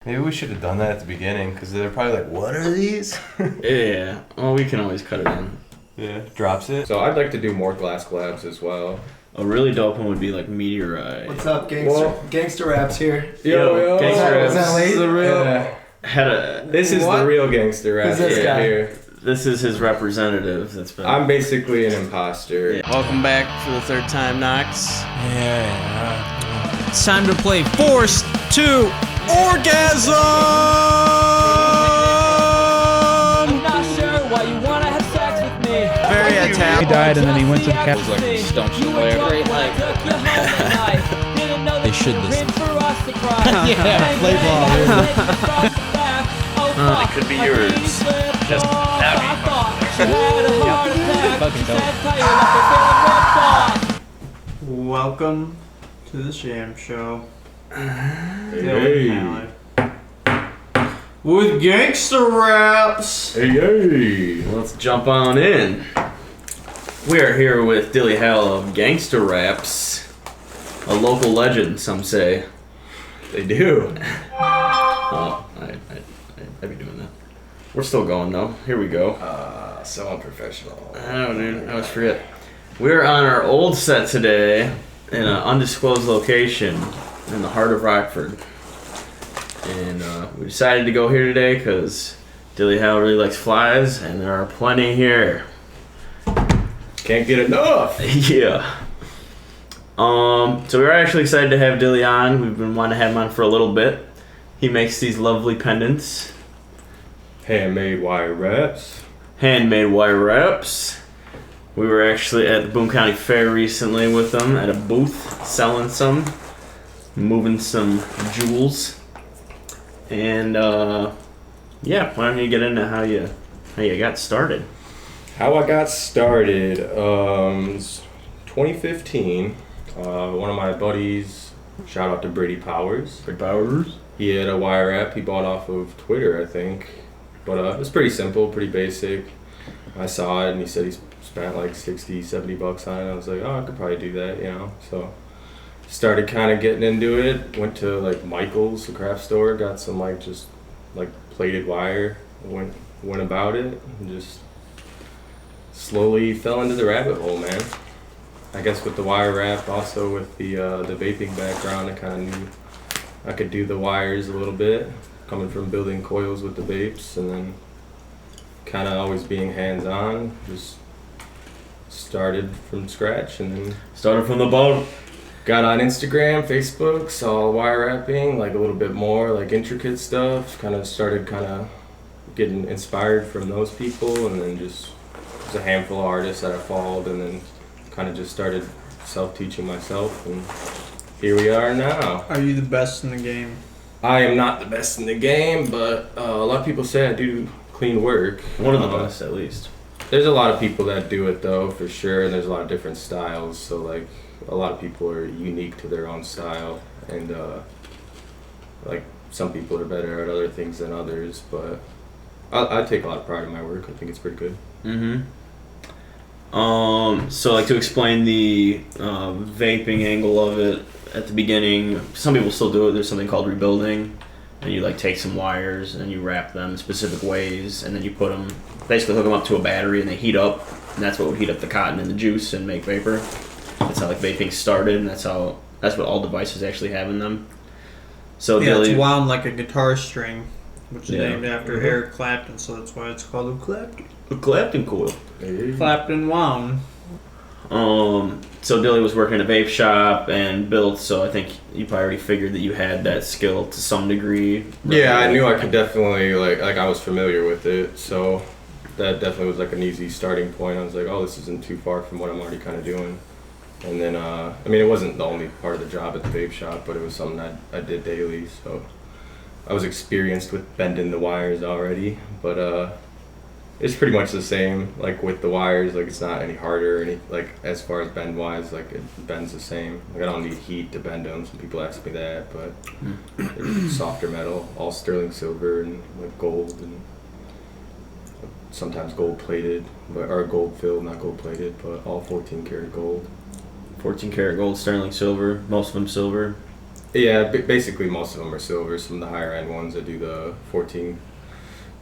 Maybe we should have done that at the beginning, because they're probably like, what are these? Yeah, well, we can always cut it in. Yeah, drops it. So I'd like to do more glass collabs as well. A really dope one would be like Meteorite. What's up, Gangsta Wrapz here. Yo, Gangsta Wrapz. Is that late? The real, Yeah. This is the real Gangsta Wrapz Who's this guy? here. This is his representative. That's been. I'm basically an imposter. Yeah. Welcome back for the third time, Knox. Yeah. It's time to play Forced to Orgasm! I'm not sure why you wanna have sex with me. Very Italian. He died and then he went to the cat. Was like stunts or whatever. They should listen. Yeah, play ball. It could be yours. Just Welcome to the Sham Show. Hey. With Gangsta Wrapz. Hey. Let's jump on in. We are here with Dilly Hell of Gangsta Wrapz, a local legend, some say. They do. Oh, I'd be doing that. We're still going though. Here we go. So unprofessional. Oh, dude, I always forget. We're on our old set today in an undisclosed location in the heart of Rockford. And we decided to go here today because Dilly Hell really likes flies, and there are plenty here. Can't get enough. Yeah. So we're actually excited to have Dilly on. We've been wanting to have him on for a little bit. He makes these lovely pendants. Handmade wire wraps. Handmade wire wraps. We were actually at the Boone County Fair recently with them at a booth, selling some, moving some jewels. And yeah, why don't you get into how you got started? How I got started, 2015. One of my buddies, shout out to Brady Powers. Big powers. He had a wire wrap he bought off of Twitter, I think. But it was pretty simple, pretty basic. I saw it and he said he spent like 60, 70 bucks on it. I was like, oh, I could probably do that, you know. So started kind of getting into it. Went to like Michael's, the craft store, got some like just like plated wire. Went about it and just slowly fell into the rabbit hole, man. I guess with the wire wrap, also with the vaping background, I kind of knew I could do the wires a little bit, coming from building coils with the vapes, and then kind of always being hands-on. Just started from scratch, and then Started from the bottom. got on Instagram, Facebook, saw wire wrapping, like a little bit more like intricate stuff. Started getting inspired from those people, and then just there's a handful of artists that I followed, and then kind of just started self-teaching myself, and here we are now. Are you the best in the game? I am not the best in the game, but a lot of people say I do clean work. One of the best, at least. There's a lot of people that do it though, for sure, and there's a lot of different styles. So like, a lot of people are unique to their own style, and like some people are better at other things than others. But I take a lot of pride in my work. I think it's pretty good. Mm-hmm. So like to explain the vaping angle of it at the beginning, some people still do it. There's something called rebuilding, and you like take some wires and you wrap them specific ways, and then you put them, basically hook them up to a battery, and they heat up, and that's what would heat up the cotton and the juice and make vapor. That's how like vaping started, and that's what all devices actually have in them. So Yeah, Dilly, it's wound like a guitar string, which is Yeah. named after Eric Clapton, so that's why it's called a Clapton. a Clapton coil. Clapton wound. So Dilly was working in a vape shop and built, so I think you probably already figured that you had that skill to some degree. Yeah, I knew I could definitely like I was familiar with it, so that definitely was like an easy starting point. I was like, oh, this isn't too far from what I'm already kind of doing. And then I mean, it wasn't the only part of the job at the vape shop, but it was something that I did daily, so I was experienced with bending the wires already. But it's pretty much the same, like with the wires, like it's not any harder, any like as far as bend wise, like it bends the same. Like I don't need heat to bend them. Some people ask me that, but they're softer metal, all sterling silver and like gold, and sometimes gold plated, or gold filled, not gold plated, but all 14 karat gold. 14 karat gold, sterling silver, most of them silver. Yeah, basically most of them are silver. Some of the higher end ones, I do the 14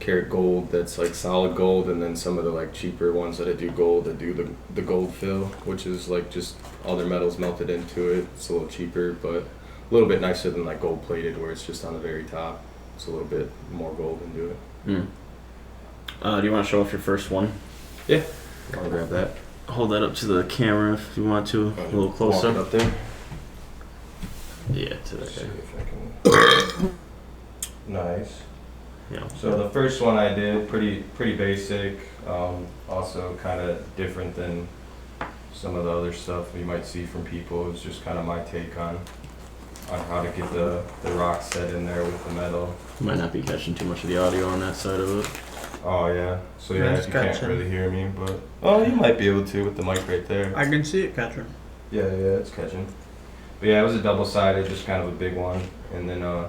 karat gold that's like solid gold, and then some of the like cheaper ones that I do gold, I do the gold fill, which is like just other metals melted into it. It's a little cheaper, but a little bit nicer than like gold plated, where it's just on the very top. It's a little bit more gold into it. Do you want to show off your first one? Yeah, I'll grab that. Hold that up to the camera if you want to, a little closer. Walk it up there. Yeah, to that See guy. if I can. Nice. Yeah. So the first one I did, pretty basic. Also kind of different than some of the other stuff you might see from people. It was just kind of my take on how to get the rock set in there with the metal. Might not be catching too much of the audio on that side of it. Oh yeah. So yeah, Nice you can't catching. really hear me, but you might be able to with the mic right there. I can see it catching. Yeah, it's catching. But yeah, it was a double-sided, just kind of a big one, and then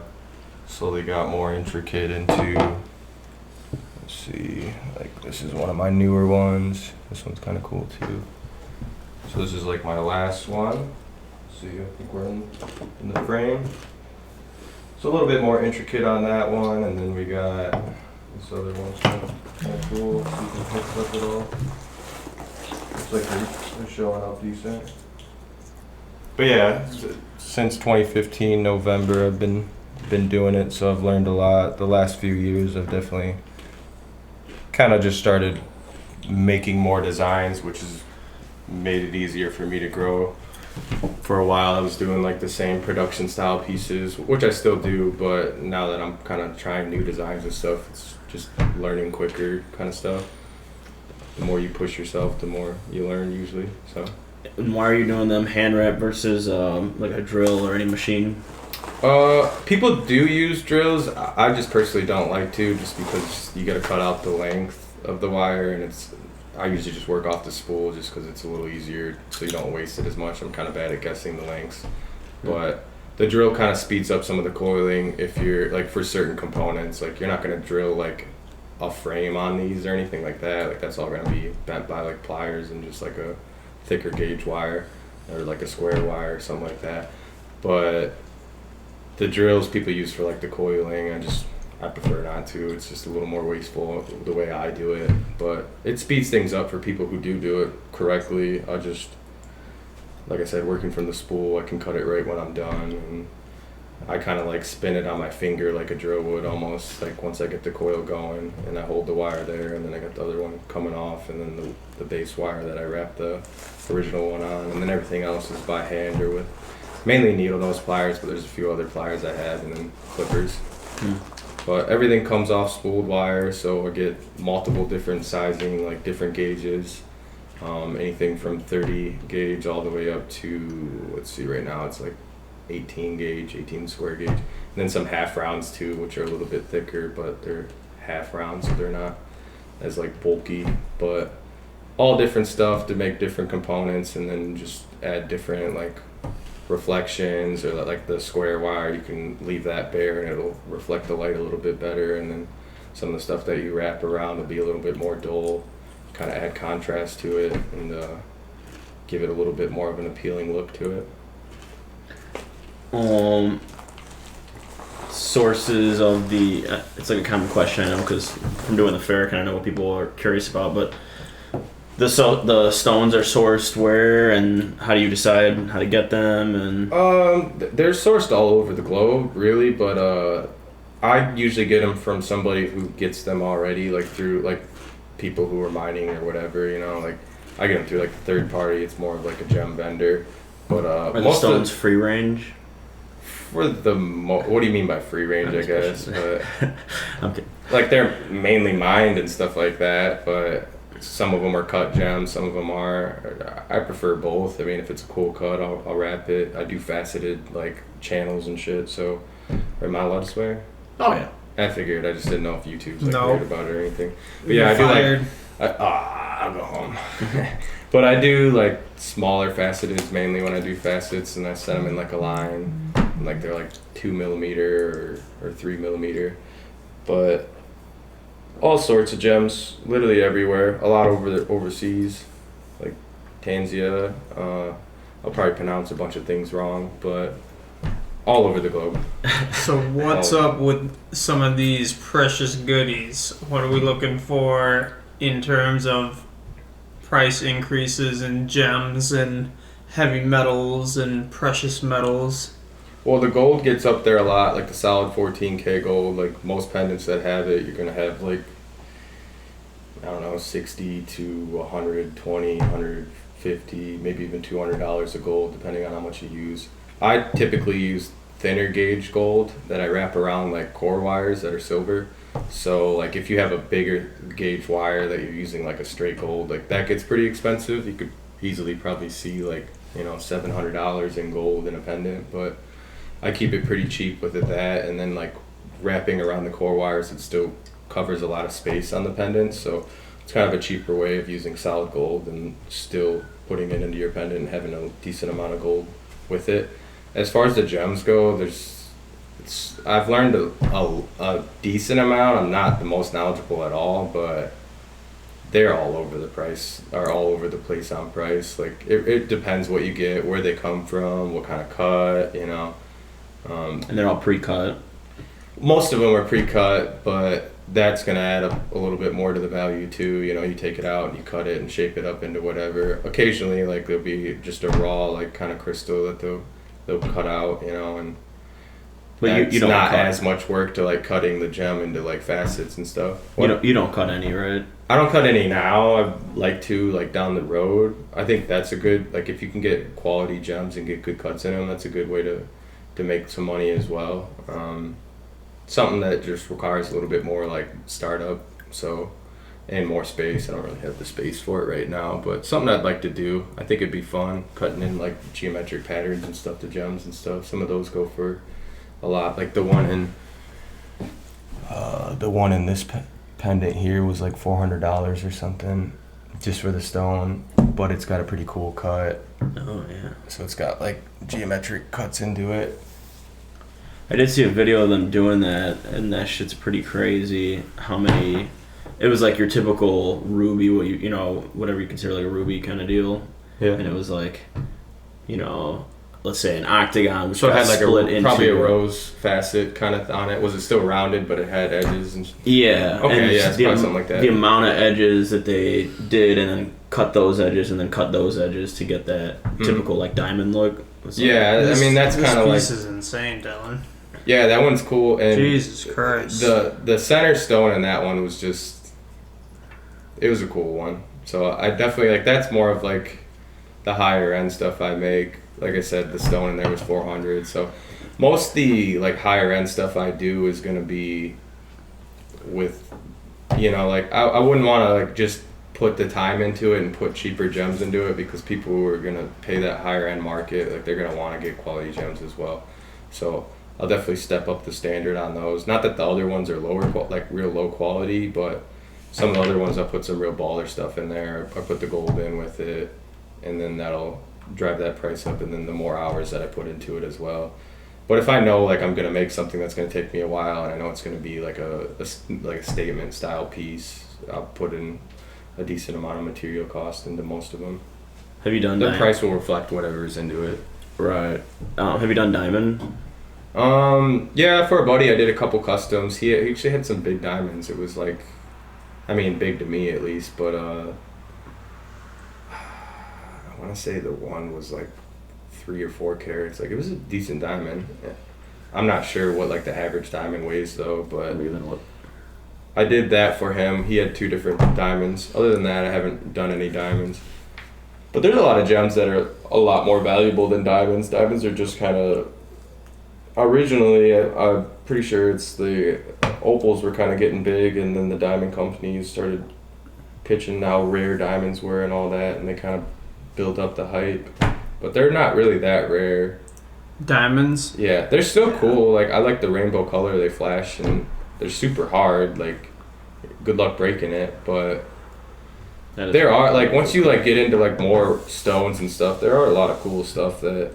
slowly got more intricate into. Let's see, like this is one of my newer ones. This one's kind of cool too. So this is like my last one. See, I think we're in the frame. So a little bit more intricate on that one, and then we got this other one's kind of cool. So you can mix up it all. Looks like they're showing up decent. But yeah, since 2015 November, I've been doing it, so I've learned a lot. The last few years, I've definitely kind of just started making more designs, which has made it easier for me to grow. For a while, I was doing like the same production style pieces, which I still do, but now that I'm kind of trying new designs and stuff, it's just learning quicker kind of stuff. The more you push yourself, the more you learn usually. So. And why are you doing them hand wrap versus like a drill or any machine? People do use drills. I just personally don't like to, just because you got to cut out the length of the wire, and I usually just work off the spool just because it's a little easier, so you don't waste it as much. I'm kind of bad at guessing the lengths, but the drill kind of speeds up some of the coiling. If you're like for certain components, like you're not gonna drill like a frame on these or anything like that. Like that's all gonna be bent by like pliers and just like a thicker gauge wire or like a square wire or something like that. But the drills people use for like the coiling, I prefer not to. It's just a little more wasteful the way I do it, but it speeds things up for people who do it correctly. I just, like I said, working from the spool, I can cut it right when I'm done, and I kind of like spin it on my finger like a drill would almost, like once I get the coil going, and I hold the wire there, and then I got the other one coming off, and then the base wire that I wrap the original one on, and then everything else is by hand or with mainly needle nose pliers, but there's a few other pliers I have, and then clippers. But everything comes off spooled wire, so I get multiple different sizing, like different gauges. Anything from 30 gauge all the way up to, let's see, right now it's like 18 square gauge. And then some half rounds too, which are a little bit thicker, but they're half rounds, so they're not as like bulky. But all different stuff to make different components, and then just add different like reflections, or like the square wire, you can leave that bare and it'll reflect the light a little bit better, and then some of the stuff that you wrap around will be a little bit more dull, kind of add contrast to it and give it a little bit more of an appealing look to it. Sources of the it's like a common question, I know, because from doing the fair I kind of know what people are curious about, but the stones are sourced where, and how do you decide how to get them? And they're sourced all over the globe, really, but I usually get them from somebody who gets them already, like through like people who are mining or whatever, you know. Like I get them through like a third party. It's more of like a gem vendor. But are the stones free range? For the what do you mean by free range? I guess, but Okay. like they're mainly mined and stuff like that, but some of them are cut gems, some of them are. I prefer both. I mean, if it's a cool cut, I'll wrap it. I do faceted like channels and shit. So, am I allowed to swear? Oh yeah. I figured. I just didn't know if YouTube's like No. weird about it or anything. But yeah, I do like. I'll go home. But I do like smaller faceteds mainly when I do facets, and I set them in like a line, and, like they're like 2 millimeter or 3 millimeter, but all sorts of gems, literally everywhere. A lot overseas, like Tanzania. I'll probably pronounce a bunch of things wrong, but all over the globe. So what's up with some of these precious goodies? What are we looking for in terms of price increases in gems and heavy metals and precious metals? Well, the gold gets up there a lot, like the solid 14K gold. Like most pendants that have it, you're gonna have like, I don't know, 60 to 120, 150, maybe even $200 of gold, depending on how much you use. I typically use thinner gauge gold that I wrap around like core wires that are silver. So like if you have a bigger gauge wire that you're using like a straight gold, like that gets pretty expensive. You could easily probably see like, you know, $700 in gold in a pendant, but I keep it pretty cheap with it, that, and then like wrapping around the core wires, it still covers a lot of space on the pendant, so it's kind of a cheaper way of using solid gold and still putting it into your pendant and having a decent amount of gold with it. As far as the gems go, I've learned a decent amount. I'm not the most knowledgeable at all, but they're all over the place on price. Like it depends what you get, where they come from, what kind of cut, you know. And they're all pre-cut. Most of them are pre-cut, but that's gonna add up a little bit more to the value too. You know, you take it out and you cut it and shape it up into whatever. Occasionally, like there'll be just a raw, like kind of crystal that they'll cut out, you know, and But you don't not cut. as much work to like cutting the gem into like facets and stuff. You don't cut any, right? I don't cut any now. I'd like to, like down the road. I think that's a good, like if you can get quality gems and get good cuts in them, that's a good way to make some money as well. Something that just requires a little bit more like startup, so, and more space. I don't really have the space for it right now, but something I'd like to do. I think it'd be fun cutting in like geometric patterns and stuff to gems and stuff. Some of those go for a lot. Like the one in this pendant here was like $400 or something, just for the stone, but it's got a pretty cool cut. Oh yeah. So it's got like geometric cuts into it. I did see a video of them doing that, and that shit's pretty crazy. How many? It was like your typical ruby, what you know, whatever you consider like a ruby kind of deal. Yeah. And it was like, you know, let's say an octagon, which So it got had like split into probably a rose facet kind of on it. Was it still rounded, but it had edges and? Yeah. Okay, and yeah, it's probably something like that. The amount of edges that they did, and then cut those edges, and then cut those edges to get that typical like diamond look. Yeah, I mean that's kind of like. This piece is insane, Dylan. Yeah, that one's cool. And Jesus Christ. The center stone in that one was just, it was a cool one. So I definitely like, that's more of like the higher end stuff I make. Like I said, the stone in there was 400. So most the like higher end stuff I do is gonna be with, you know, like I wouldn't want to like just put the time into it and put cheaper gems into it, because people who are gonna pay that higher end market, like they're gonna want to get quality gems as well. So I'll definitely step up the standard on those. Not that the other ones are lower, like real low quality, but some of the other ones I'll put some real baller stuff in there. I'll put the gold in with it, and then that'll drive that price up, and then the more hours that I put into it as well. But if I know like I'm gonna make something that's gonna take me a while, and I know it's gonna be like a statement style piece, I'll put in a decent amount of material cost into most of them. Have you done The price will reflect whatever is into it. Right. Have you done diamond? Yeah, for a buddy I did a couple customs. He actually had some big diamonds. It was like, I mean, big to me at least, but I want to say the one was like 3 or 4 carats. Like it was a decent diamond. I'm not sure what like the average diamond weighs though, but I did that for him. He had 2 different diamonds. Other than that, I haven't done any diamonds. But there's a lot of gems that are a lot more valuable than diamonds. Diamonds are just kind of, originally, I'm pretty sure it's the opals were kind of getting big, and then the diamond companies started pitching how rare diamonds were and all that, and they kind of built up the hype. But they're not really that rare. Diamonds? Yeah, they're still cool. Like, I like the rainbow color they flash, and they're super hard. Like, good luck breaking it, but there are, like, once you like get into like more stones and stuff, there are a lot of cool stuff that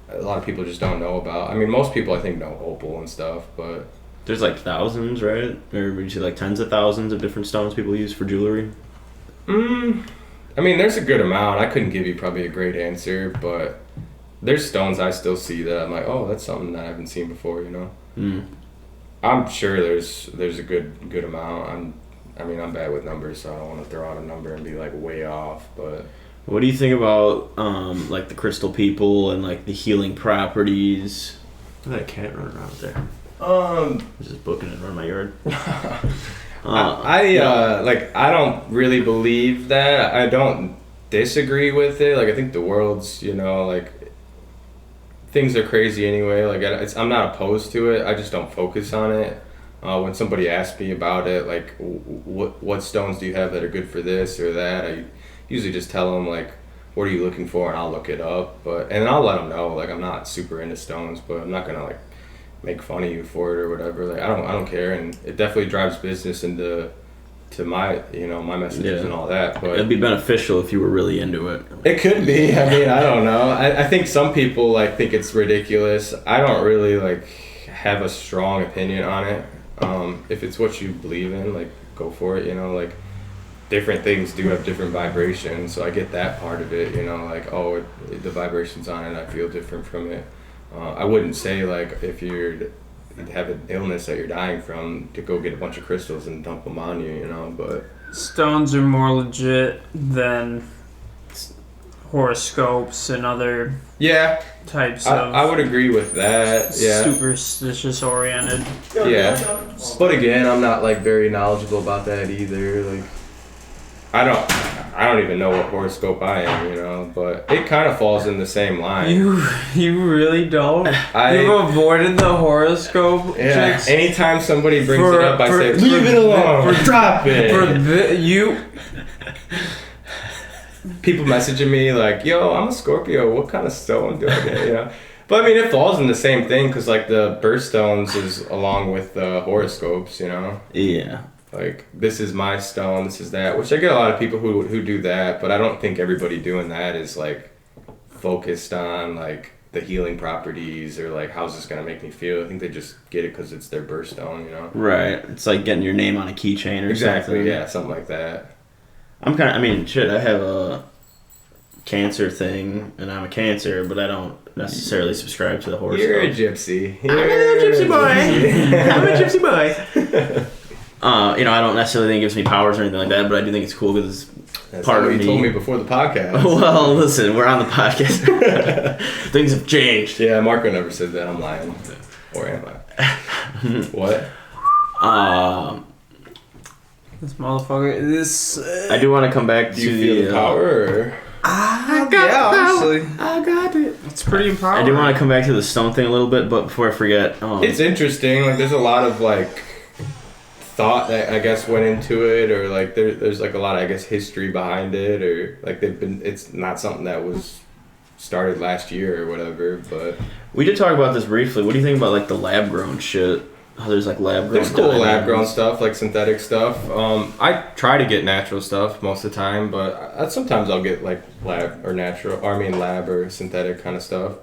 a lot of people just don't know about. I mean, most people I think know opal and stuff, but there's like thousands, right? Or would you say like tens of thousands of different stones people use for jewelry? I mean, there's a good amount. I couldn't give you probably a great answer, but there's stones I still see that I'm like, oh, that's something that I haven't seen before, you know. Mm. I'm sure there's a good amount. I'm bad with numbers, so I don't want to throw out a number and be like way off. But what do you think about like the crystal people and like the healing properties? Look at that cat running around there. I'm just booking it around my yard. I don't really believe that. I don't disagree with it. Like I think the world's, you know, like things are crazy anyway. Like I'm not opposed to it. I just don't focus on it. When somebody asks me about it, like what stones do you have that are good for this or that, I usually just tell them like, what are you looking for, and I'll look it up. And I'll let them know like I'm not super into stones, but I'm not gonna like make fun of you for it or whatever. Like I don't care, and it definitely drives business into my, you know, my messages and all that. But it'd be beneficial if you were really into it. It could be. I mean, I don't know. I think some people like think it's ridiculous. I don't really like have a strong opinion on it. If it's what you believe in, like go for it. You know, like different things do have different vibrations, so I get that part of it. You know, like the vibrations on it, I feel different from it. I wouldn't say like if you have an illness that you're dying from to go get a bunch of crystals and dump them on you, you know, but stones are more legit than horoscopes and other types of I would agree with that. Yeah, superstitious oriented. Yeah, but again, I'm not like very knowledgeable about that either. Like I don't even know what horoscope I am, you know, but it kind of falls in the same line. You really don't? You've avoided the horoscope chicks? Anytime somebody brings it up, I say, leave it alone, drop it. People messaging me like, yo, I'm a Scorpio, what kind of stone do I get, you know? But I mean, it falls in the same thing, because like the birthstones is along with the horoscopes, you know? Yeah. Like, this is my stone, this is that, which I get a lot of people who do that, but I don't think everybody doing that is, like, focused on, like, the healing properties or, like, how's this going to make me feel. I think they just get it because it's their birthstone, you know? Right. It's like getting your name on a keychain or something. Exactly, yeah, something like that. I have a Cancer thing, and I'm a Cancer, but I don't necessarily subscribe to the horoscope. You're a gypsy. I'm a gypsy boy. I'm a gypsy boy. You know, I don't necessarily think it gives me powers or anything like that, but I do think it's cool because that's part what of you told me before the podcast. Well, listen, we're on the podcast. Things have changed. Yeah, Marco never said that. I'm lying. Or am I? What? This motherfucker. I do want to come back to do you feel the power? Or? I got honestly. I got it. It's pretty empowering. I do want to come back to the stone thing a little bit, but before I forget, it's interesting. Like, there's a lot of like thought that I guess went into it, or like there's like a lot of, I guess, history behind it, or like it's not something that was started last year or whatever. But we did talk about this briefly. What do you think about like the lab grown shit? How there's like lab grown. There's cool lab grown stuff, like synthetic stuff. I try to get natural stuff most of the time, but sometimes I'll get like lab or synthetic kind of stuff.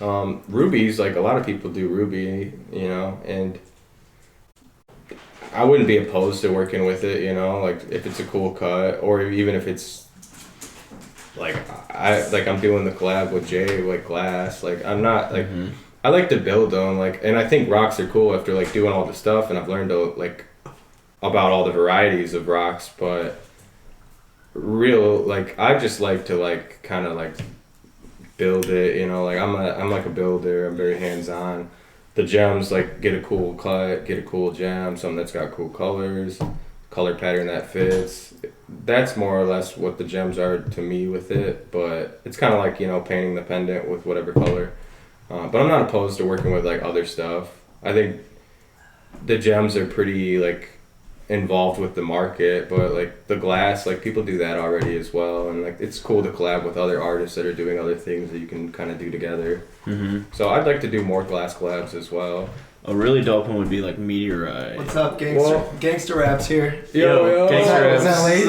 Rubies, like a lot of people do ruby, you know, and I wouldn't be opposed to working with it, you know, like if it's a cool cut, or even if it's like I'm doing the collab with Jay, like glass, like I'm not like I like to build them, like, and I think rocks are cool after like doing all the stuff, and I've learned to like about all the varieties of rocks, but I just like to like kind of like build it, you know, like I'm like a builder. I'm very hands-on. The gems, like, get a cool cut, get a cool gem, something that's got cool colors, color pattern that fits. That's more or less what the gems are to me with it, but it's kind of like, you know, painting the pendant with whatever color. But I'm not opposed to working with, like, other stuff. I think the gems are pretty, like, involved with the market, but, like, the glass, like, people do that already as well, and, like, it's cool to collab with other artists that are doing other things that you can kind of do together. So I'd like to do more glass collabs as well. A really dope one would be like Meteorite. What's up, Gangsta Wrapz here? Yo, Gangsta Is that late?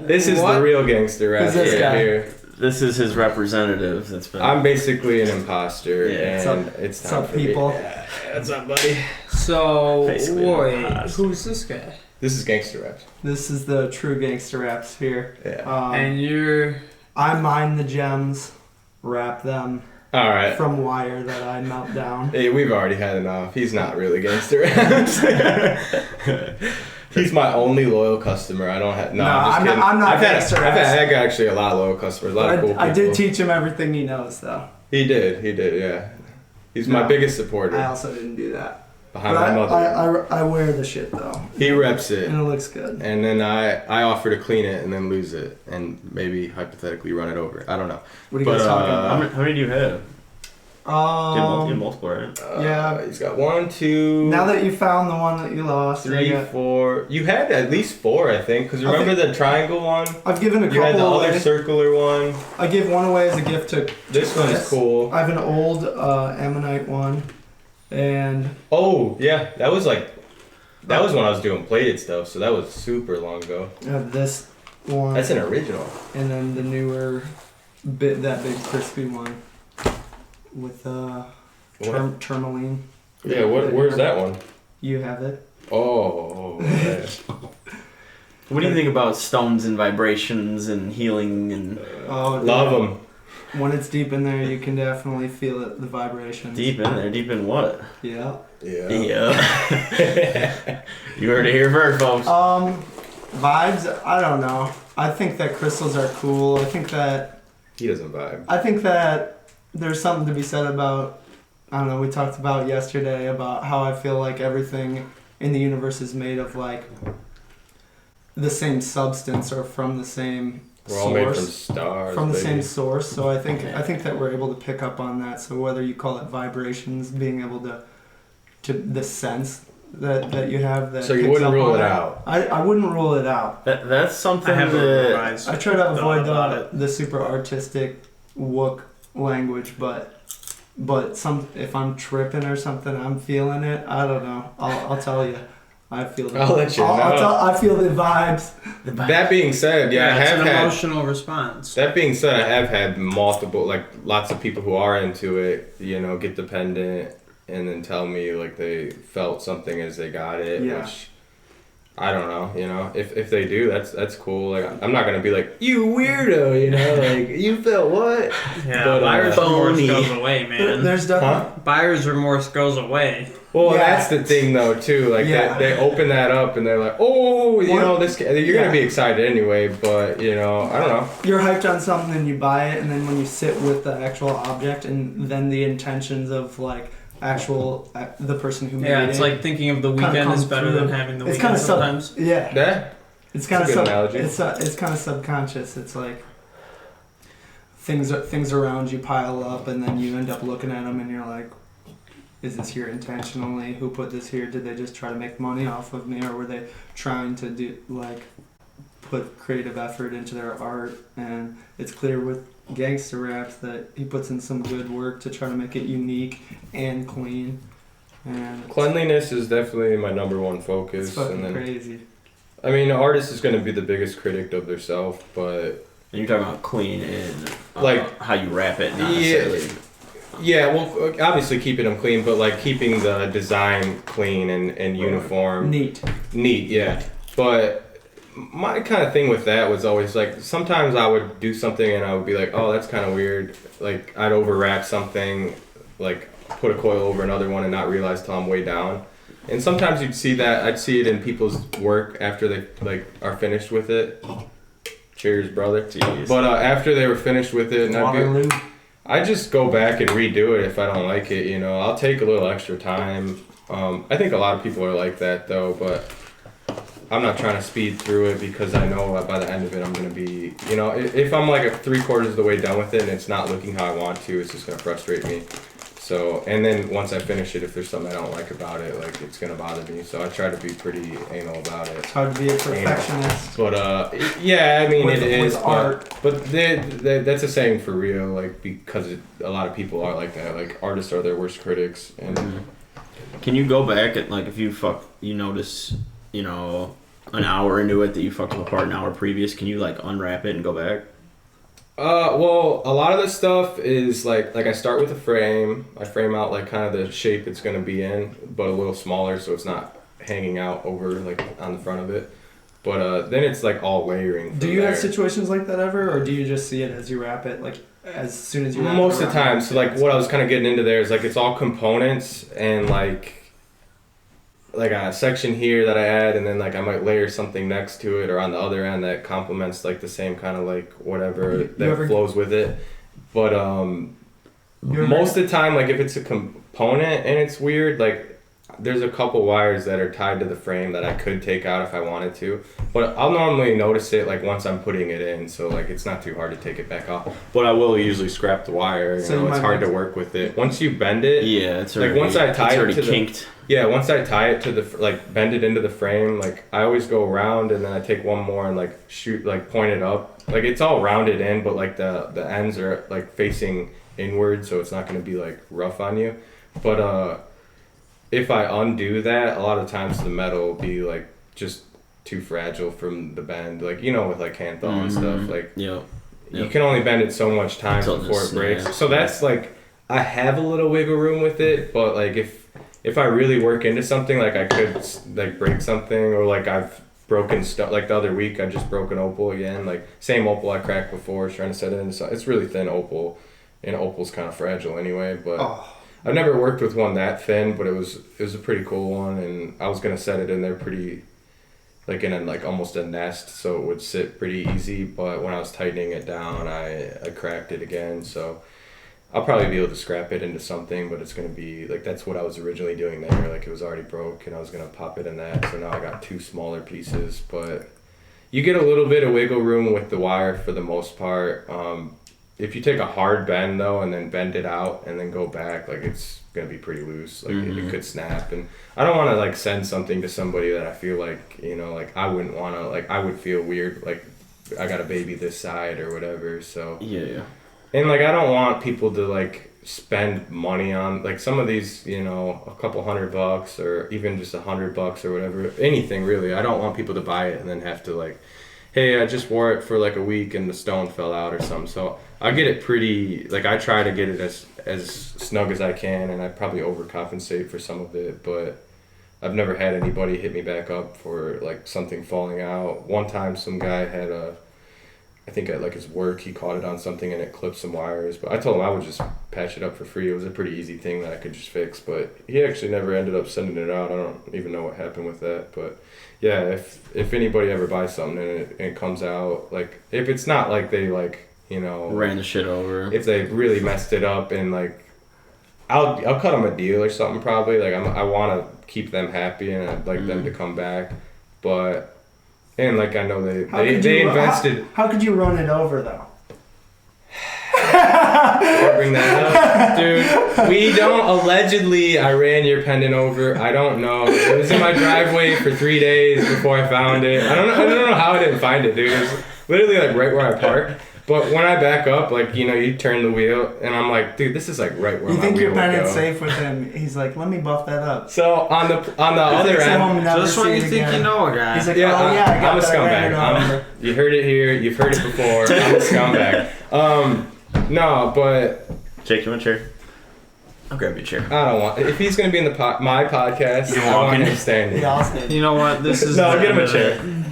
This is the real Gangsta Wrapz. Who's this guy? Here. This is his representative. That's been. I'm basically an imposter, and it's time what's up, for people? Me. Yeah. What's up, buddy? So, Basically wait, who's this guy? This is Gangsta Wrapz. This is the true Gangsta Wrapz here. Yeah. And you're... I mine the gems. wrap them All right. from wire that I melt down. Hey, we've already had enough. He's not really Gangsta Wrapz. He's my only loyal customer. I don't have. No, I'm just kidding. I'm not I've had actually a lot of loyal customers. A lot of cool people. I did teach him everything he knows, though. He did. Yeah. He's my biggest supporter. I also didn't do that. Behind my mother. I wear the shit though. He reps it. And it looks good. And then I offer to clean it and then lose it and maybe hypothetically run it over. I don't know. What are you guys talking about? How many do you have? You have multiple, right? Yeah. He's got 1, 2. Now that you found the one that you lost, 3, 4. You had at least 4, I think. Because remember the triangle one? I've given a couple You had the away. other circular one. I give one away as a gift to This Chris. one's cool. I have an old Ammonite one. And Oh, yeah. That was when I was doing plated stuff. So that was super long ago. I have this one. That's an original. And then the newer, that big crispy one with tourmaline. Yeah, where's that one? You have it. Oh, yeah. What do you think about stones and vibrations and healing and Oh, Love them. When it's deep in there, you can definitely feel it, the vibrations. deep in there? Deep in what? Yeah. Yeah. Yeah. You heard it here first, folks. Vibes, I don't know. I think that crystals are cool. I think that He doesn't vibe. there's something to be said about, I don't know, we talked about yesterday about how I feel like everything in the universe is made of like the same substance or from the same We're all made from stars. from the baby. same source. So I think that we're able to pick up on that. So whether you call it vibrations, being able to the sense that you have that So you picks wouldn't up rule on it that. out? I wouldn't rule it out. That's something I have a that revised I try to thought avoid about the super artistic wook language, but if I'm tripping or something, I'm feeling it. I don't know. I'll tell you. I feel the I'll let you know. I feel the vibes. That being said, yeah, I it's have an had. emotional response. That being said, I have had lots of people who are into it, get the pendant and then tell me like they felt something as they got it, Yeah. which I don't know, if they do, that's cool. Like I'm not gonna be like, you weirdo, like you felt what? Yeah, But, buyer's remorse phony. goes away, man. There's definitely. Buyer's remorse goes away. Well, Yeah. that's the thing though too. Like Yeah. they open that up and they're like, oh, this. You're Yeah. gonna be excited anyway, but I don't know. You're hyped on something and you buy it, and then when you sit with the actual object and then the intentions of like the person who made it. Yeah, it's like thinking of the kinda weekend is comes better through. than having the It's weekend kinda sometimes. Yeah. Yeah. It's kind That's a of good analogy. it's kind of subconscious. It's like things around you pile up, and then you end up looking at them, and you're like, "Is this here intentionally? Who put this here? Did they just try to make money off of me, or were they trying to put creative effort into their art?" And it's clear with Gangsta Wrapz that he puts in some good work to try to make it unique and clean. And Cleanliness is definitely my number one focus. it's fucking And then, crazy. I mean, the artist is going to be the biggest critic of themselves, but and you're talking about clean and Like- how you wrap it, not Yeah. necessarily. yeah, well, obviously keeping them clean, but like keeping the design clean and uniform. Neat. Neat, yeah. But my kind of thing with that was always like, sometimes I would do something and I would be like, oh, that's kind of weird. Like I'd overwrap something, like put a coil over another one and not realize till I'm way down. And sometimes you'd see that, I'd see it in people's work after they like are finished with it. Cheers, brother. Jeez. But after they were finished with it, and Waterloo. I just go back and redo it if I don't like it. I'll take a little extra time. I think a lot of people are like that though, but I'm not trying to speed through it because I know that by the end of it I'm gonna be, if I'm like 3/4 of the way done with it and it's not looking how I want to, it's just gonna frustrate me. So, and then once I finish it, if there's something I don't like about it, like it's gonna bother me. So I try to be pretty anal about it. It's hard to be a perfectionist. But yeah, I mean With it is. art. But that's a saying for real, like because a lot of people are like that. Like artists are their worst critics, and Can you go back and like if you notice, an hour into it that you fucked up a part an hour previous, can you like unwrap it and go back? Well, a lot of this stuff is like I start with a frame. I frame out like kind of the shape it's gonna be in, but a little smaller so it's not hanging out over like on the front of it. But then it's like all layering. Do you have situations like that ever, or do you just see it as you wrap it? Like as soon as you Most of the time. So like what I was kind of getting into there is like it's all components and like a section here that I add, and then like I might layer something next to it or on the other end that complements like the same kind of like whatever flows with it. But most of the time, like if it's a component and it's weird, like there's a couple wires that are tied to the frame that I could take out if I wanted to, but I'll normally notice it like once I'm putting it in, so like it's not too hard to take it back off. But I will usually scrap the wire. You know, it's hard to work with it once you bend it. Yeah, it's already, like once I tie it to kinked. once I tie it to the like bend it into the frame, like I always go around and then I take one more and like shoot, like point it up. Like it's all rounded in, but like the ends are like facing inward, so it's not going to be like rough on you. But if I undo that, a lot of times the metal will be like just too fragile from the bend, like you know, with like hand thaw and stuff. Like you can only bend it so much time before it breaks. So that's like I have a little wiggle room with it, but like if I really work into something, like I could like break something, or like I've broken stuff. Like the other week, I just broke an opal again, like same opal I cracked before, trying to set it in. So it's really thin opal, and opal's kind of fragile anyway, but. I've never worked with one that thin, but it was a pretty cool one, and I was gonna set it in there pretty, like in like almost a nest, so it would sit pretty easy. But when I was tightening it down, I cracked it again. So I'll probably be able to scrap it into something, but it's gonna be like that's what I was originally doing there. Like it was already broke, and I was gonna pop it in that. So now I got two smaller pieces, but you get a little bit of wiggle room with the wire for the most part. If you take a hard bend though and then bend it out and then go back, like it's gonna be pretty loose. Like it could snap, and I don't want to like send something to somebody that I feel like, you know, like I wouldn't want to, like I would feel weird, like I got a baby this side or whatever. So and like I don't want people to like spend money on like some of these, you know, a couple $100 or even just $100 or whatever, anything really. I don't want people to buy it and then have to like, hey, I just wore it for like a week and the stone fell out or something. So I get it pretty, like I try to get it as snug as I can, and I probably overcompensate for some of it, but I've never had anybody hit me back up for like something falling out. One time some guy had I think at like his work, he caught it on something and it clipped some wires, but I told him I would just patch it up for free. It was a pretty easy thing that I could just fix, but he actually never ended up sending it out. I don't even know what happened with that, but yeah, if anybody ever buys something and it comes out, like if it's not like they like, you know, ran the shit over, if they really messed it up, and like I'll cut them a deal or something probably. Like I want to keep them happy and I'd like them to come back, but and like I know they invested. How could you run it over though? Bring that up, dude. We don't allegedly. I ran your pendant over. I don't know. It was in my driveway for 3 days before I found it. I don't know how I didn't find it, dude. It was literally like right where I parked. But when I back up, like, you know, you turn the wheel, and I'm like, dude, this is like right where my wheel would go. You think your pendant's safe with him? He's like, let me buff that up. So on the other end, just when you think you know a guy. He's like, yeah, oh yeah, I got I'm a scumbag. You heard it here. You've heard it before. I'm a scumbag. No, but Jake, you want a chair? I'll grab you a chair. I don't want. If he's gonna be in my podcast, I want him standing. Yeah, I'll stand. You know what? This is no. Get him a chair.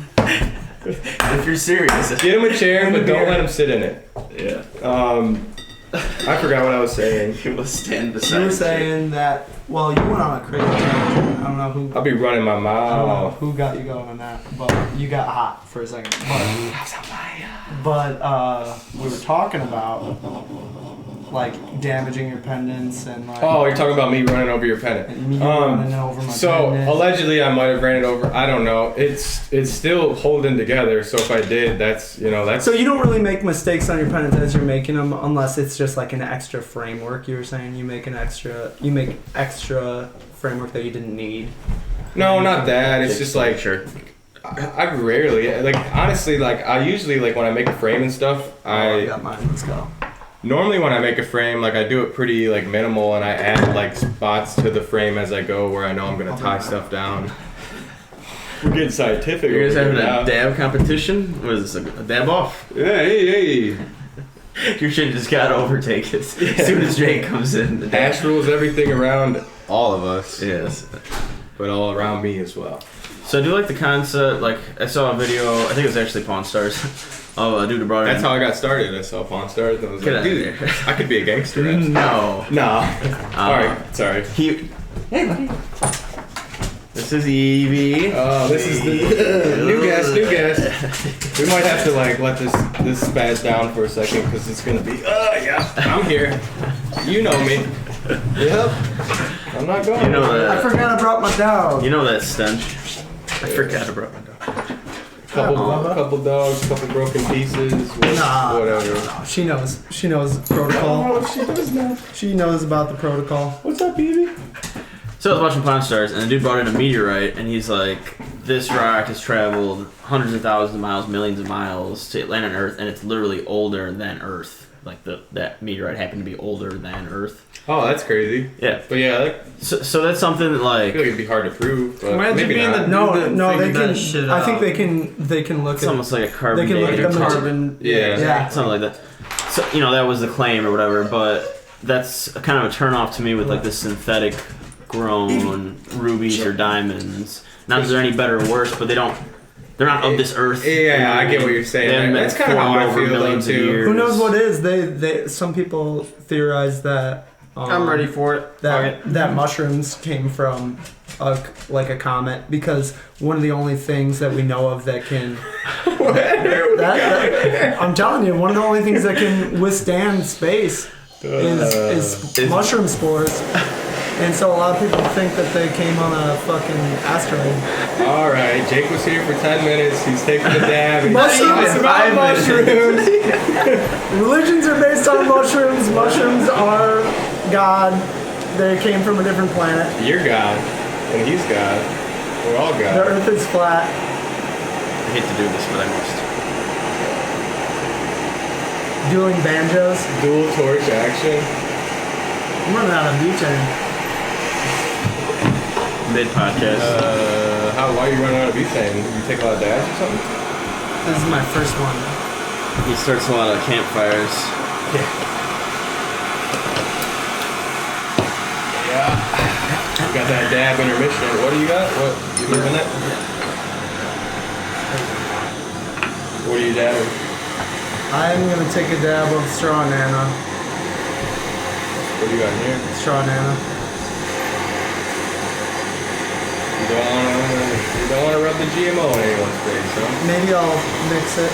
If you're serious, get him a chair, but don't let him sit in it. Yeah. I forgot what I was saying. He will stand beside. You were saying that. Well, you went on a crazy tangent. I don't know who. I'll be running my mouth. I don't know who got you going on that, but you got hot for a second. But we were talking about like damaging your pendants and like. Oh, you're talking about me running over your pendant. Me running over my pendant. Allegedly I might have ran it over. I don't know. It's still holding together. So if I did, that's. So you don't really make mistakes on your pendants as you're making them, unless it's just like an extra framework. You were saying you make extra framework that you didn't need. No, not that. It's just like. Sure. I rarely, like, honestly, like, I usually, like, when I make a frame and stuff, I got mine. Let's go. Normally when I make a frame, like, I do it pretty, like, minimal, and I add, like, spots to the frame as I go where I know I'm going to tie stuff down. We're getting scientific. You guys having a dab competition? Or is this a dab off? Yeah, hey. Your shit just got overtaken as soon as Jake comes in. The Ash rules everything around all of us. Yes. But all around me as well. So I do like the concept. Like I saw a video. I think it was actually Pawn Stars. Oh, a dude who brought it. That's how I got started. I saw Pawn Stars and I was Get like, out of dude, there. I could be a gangster. Rap star. No. Nah. Alright, sorry. Hey, buddy. This is Evie. Oh, this is the new guest. We might have to like let this spaz down for a second because it's gonna be. Yeah, I'm here. You know me. Yep. I'm not going. You know that. I forgot I brought my dog. You know that stench. I forgot about my dog. Couple dogs, couple broken pieces. Whatever. No, she knows. She knows protocol. Oh, she does now. She knows about the protocol. What's up, Evie? So I was watching Pawn Stars, and the dude brought in a meteorite, and he's like, this rock has traveled hundreds of thousands of miles, millions of miles to land on Earth, and it's literally older than Earth. Like, that meteorite happened to be older than Earth. Oh, that's crazy. Yeah. But yeah, So that's something that, I like... feel like it'd be hard to prove, but Imagine maybe being not. the- No, they figure that can. shit I think out. they can look It's at. almost like a carbon They can look at dating. the carbon. Yeah. Something like that. So, that was the claim or whatever, but that's kind of a turn-off to me with, like, the synthetic grown rubies or diamonds. Not that they're any better or worse, but they're not of this earth. Yeah, I get what you're saying. They haven't been That's kind of how formed I over feel though millions of too. years. Who knows what is? They some people theorize that. I'm ready for it. That mushrooms came from a comet because one of the only things that we know of that can. I'm telling you, one of the only things that can withstand space is mushroom spores. And so a lot of people think that they came on a fucking asteroid. All right, Jake was here for 10 minutes. He's taking a dab. And Mushrooms. It's about mushrooms. Religions are based on mushrooms. Mushrooms are God. They came from a different planet. You're God, and he's God. We're all The God. Earth is flat. I hate to do this, but I must. Dueling banjos. Dual torch action. I'm running out of butane. Mid-podcast. Why are you running out of butane? You take a lot of dabs or something? This is my first one. He starts a lot of campfires. Yeah. You got that dab intermission. What do you got? What? You living it? What are you dabbing? I'm gonna take a dab of straw nana. What do you got in here? Straw nana. You don't want to rub the GMO in anyone's face, huh? Maybe I'll mix it.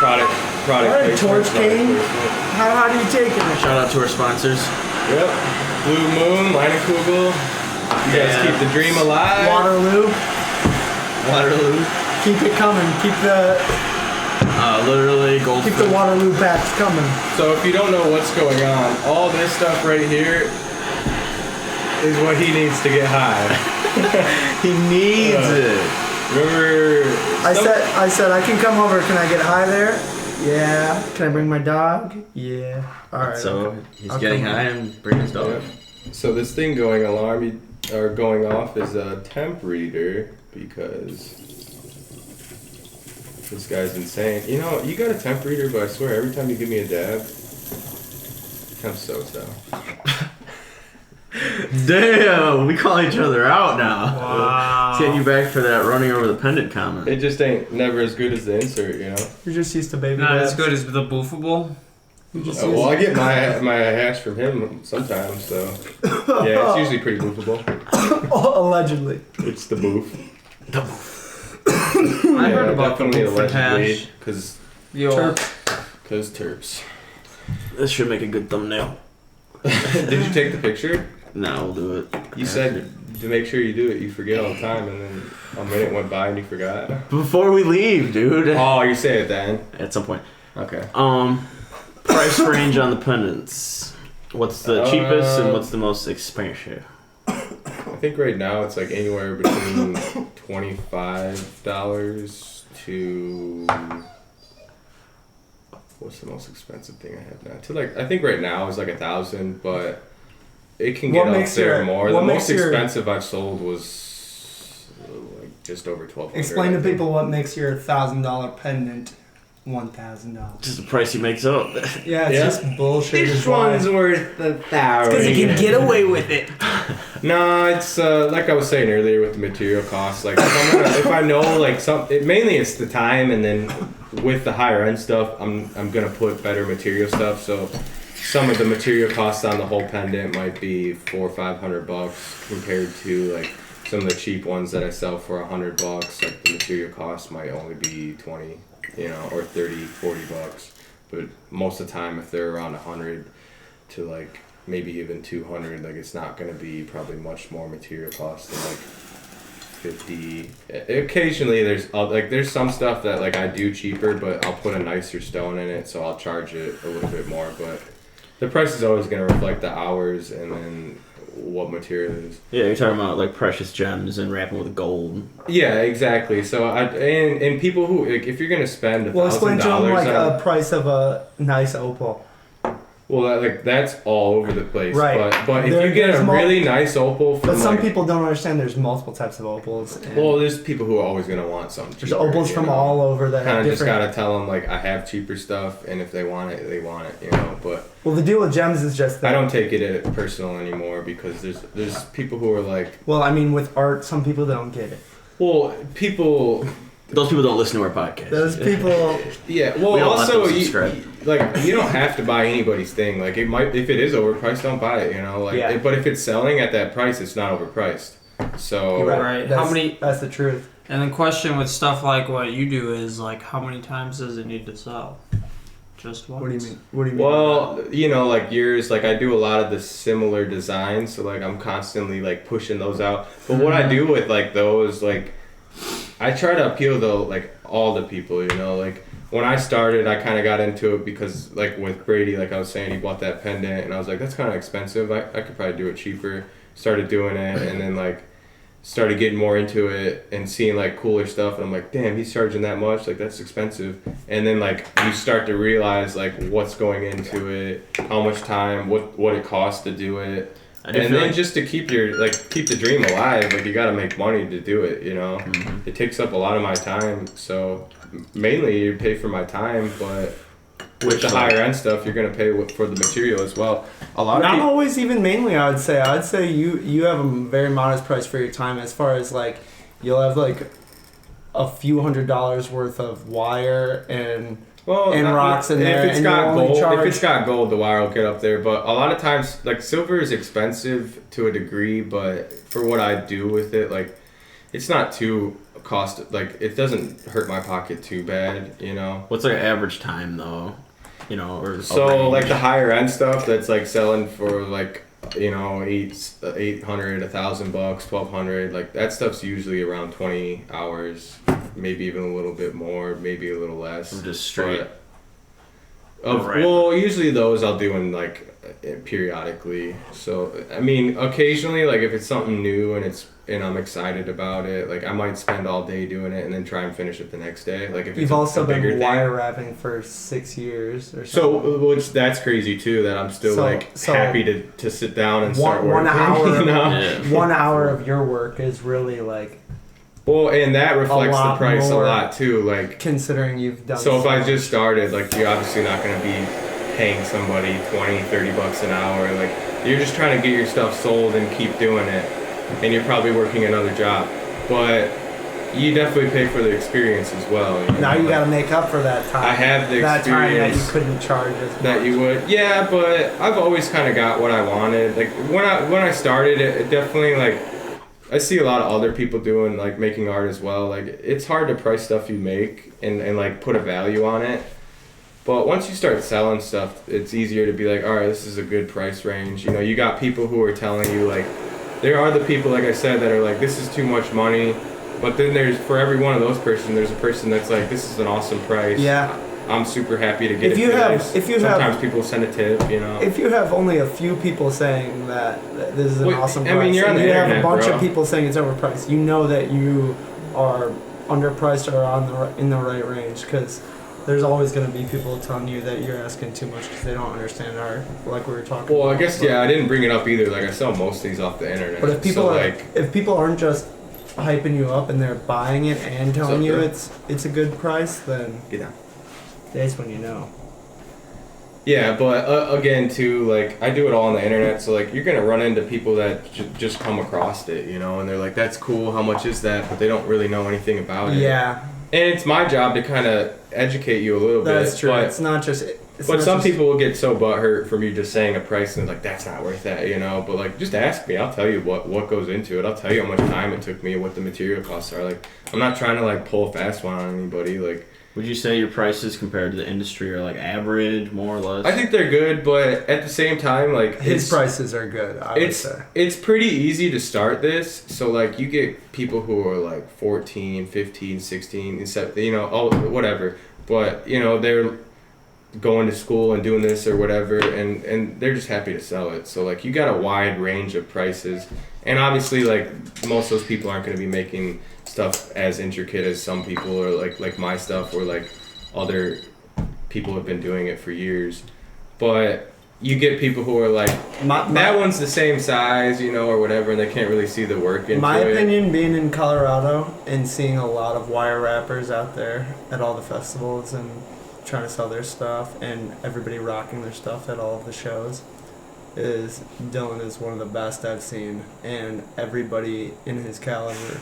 Product Alright, placement, Torch product King. placement. How do you take it? Shout out to our sponsors. Yep. Blue Moon, Leinenkugel. You guys Yeah. keep the dream alive. Waterloo. Waterloo. Keep it coming. Keep the Literally gold. keep the Waterloo packs coming. So if you don't know what's going on, all this stuff right here is what he needs to get high. He needs it. Remember? I said I can come over. Can I get high there? Yeah. Can I bring my dog? Yeah. All right. So he's I'll getting come high and bringing his dog. So this thing going off is a temp reader because this guy's insane. You know, you got a temp reader, but I swear every time you give me a dab, temp so. Damn, we call each other out now. Wow. Getting you back for that running over the pendant comment. It just ain't never as good as the insert, you know. You're just used to baby Not dabs. as good as the boofable. Well, I get my hash from him sometimes, so yeah, it's usually pretty boofable. Allegedly. It's the boof. I heard about the definitely boof and hash. because Yo, terps. This should make a good thumbnail. Did you take the picture? No, we'll do it. You said to make sure you do it. You forget all the time, and then a minute went by and you forgot. Before we leave, dude. Oh, you say it then. At some point. Okay. Price range on the pendants. What's the cheapest and what's the most expensive? I think right now it's like anywhere between $25 to what's the most expensive thing I have now? To like I think right now is like $1,000, but it can get up there more. The most expensive I've sold was like just over $1,200. Explain to people what makes your $1,000 pendant $1,000. Just the price he makes up. Yeah, it's just bullshit. This one's worth $1,000. Because you can get away with it. No, it's like I was saying earlier with the material costs. Like if I know like mainly it's the time, and then with the higher end stuff, I'm gonna put better material stuff. So some of the material costs on the whole pendant might be $400 or $500 compared to like some of the cheap ones that I sell for $100. Like the material costs might only be 20, or 30, $40. But most of the time, if they're around 100 to like maybe even 200, like it's not going to be probably much more material cost than like 50. Occasionally there's some stuff that like I do cheaper, but I'll put a nicer stone in it, so I'll charge it a little bit more. But the price is always going to reflect the hours and then what material it is. Yeah, you're talking about like precious gems and wrapping with gold. Yeah, exactly. So and people who like, if you're going to spend $1,000 explain to them like on a price of a nice opal. Well, that's all over the place. Right. But if you get a really nice opal from But some people don't understand there's multiple types of opals. Well, there's people who are always going to want something cheaper. There's opals from all over that kind of have just different... got to tell them, like, I have cheaper stuff, and if they want it, they want it, But Well, the deal with gems is just that... I don't take it personal anymore because there's people who are like... Well, I mean, with art, some people don't get it. Well, people... Those people don't listen to our podcast. Those people... Yeah, well, also, you don't have to buy anybody's thing. Like, it might, if it is overpriced, don't buy it, Yeah. But if it's selling at that price, it's not overpriced. So... Right. That's the truth. And the question with stuff like what you do is like, how many times does it need to sell? Just once. What do you mean? Well, like yours, like I do a lot of the similar designs, so like I'm constantly like pushing those out. But what I do with like those, like I try to appeal to like all the people, like when I started, I kind of got into it because like with Brady, like I was saying, he bought that pendant and I was like, that's kind of expensive. I could probably do it cheaper. Started doing it and then like started getting more into it and seeing like cooler stuff, and I'm like, damn, he's charging that much, like that's expensive. And then like you start to realize like what's going into it, how much time, what it costs to do it, and then just to keep the dream alive, like you got to make money to do it, Mm-hmm. It takes up a lot of my time, so mainly you pay for my time, but with the higher end stuff, you're gonna pay for the material as well. Not always even mainly, I would say you have a very modest price for your time, as far as like you'll have like a few $100s worth of wire and rocks in there. If it's got gold, the wire will get up there. But a lot of times, like silver is expensive to a degree, but for what I do with it, like it's not too it doesn't hurt my pocket too bad, What's like an average time though? Or so like the higher end stuff that's like selling for like $800, $1,000, $1,200, like that stuff's usually around 20 hours, maybe even a little bit more, maybe a little less. Or just straight. Well, usually those I'll do in like periodically. So I mean, occasionally, like if it's something new and I'm excited about it, like I might spend all day doing it and then try and finish it the next day. Like if you've also been wire wrapping for 6 years or so, which that's crazy too. That I'm still happy to sit down and start working. 1 hour of your work is really like. Well, and that reflects the price a lot too. Like considering you've done. So if I just started, like you're obviously not going to be paying somebody $20-$30 an hour. Like you're just trying to get your stuff sold and keep doing it, and you're probably working another job, but you definitely pay for the experience as well. Now you got to make up for that time. I have the experience time that you couldn't charge as much. That you would, yeah. But I've always kind of got what I wanted. Like when I started, it definitely like I see a lot of other people doing like making art as well. Like it's hard to price stuff you make and like put a value on it. But once you start selling stuff, it's easier to be like, all right, this is a good price range. You got people who are telling you like, there are the people, like I said, that are like, this is too much money. But then for every one of those person, there's a person that's like, this is an awesome price. Yeah. I'm super happy to get it. Sometimes people send a tip, If you have only a few people saying that this is an awesome price, I mean, you're on the internet, internet, have a bunch bro. of people saying it's overpriced, you know that you are underpriced or in the right range, because there's always going to be people telling you that you're asking too much because they don't understand art, like we were talking about. Well, I guess, I didn't bring it up either. Like, I sell most of these off the internet. But if people aren't just hyping you up and they're buying it and telling you it's a good price, then get down. That's when you know. Yeah, but again, too, like, I do it all on the internet, so, like, you're gonna run into people that just come across it, you know, and they're like, that's cool, how much is that? But they don't really know anything about it. Yeah, And it's my job to kind of educate you a little bit. that's true. But, It's not just. but some people will get so butthurt from you just saying a price and they're like, that's not worth that, you know. But, like, just ask me. I'll tell you what goes into it. I'll tell you how much time it took me and what the material costs are. Like, I'm not trying to, like, pull a fast one on anybody. Like, Would you say your prices compared to the industry are like average, more or less? I think they're good, but at the same time, like, His prices are good, I would say. It's pretty easy to start this. So, like, you get people who are, like, 14, 15, 16, except, you know, whatever. But, you know, they're going to school and doing this or whatever, and they're just happy to sell it. So, like, you got a wide range of prices. And obviously, like, most of those people aren't going to be making stuff as intricate as some people, or like my stuff, or like other people have been doing it for years. But you get people who are like, that one's the same size, you know, or whatever, and they can't really see the work into it. My opinion, being in Colorado and seeing a lot of wire wrappers out there at all the festivals and trying to sell their stuff, and everybody rocking their stuff at all of the shows, is Dylan is one of the best I've seen, and everybody in his caliber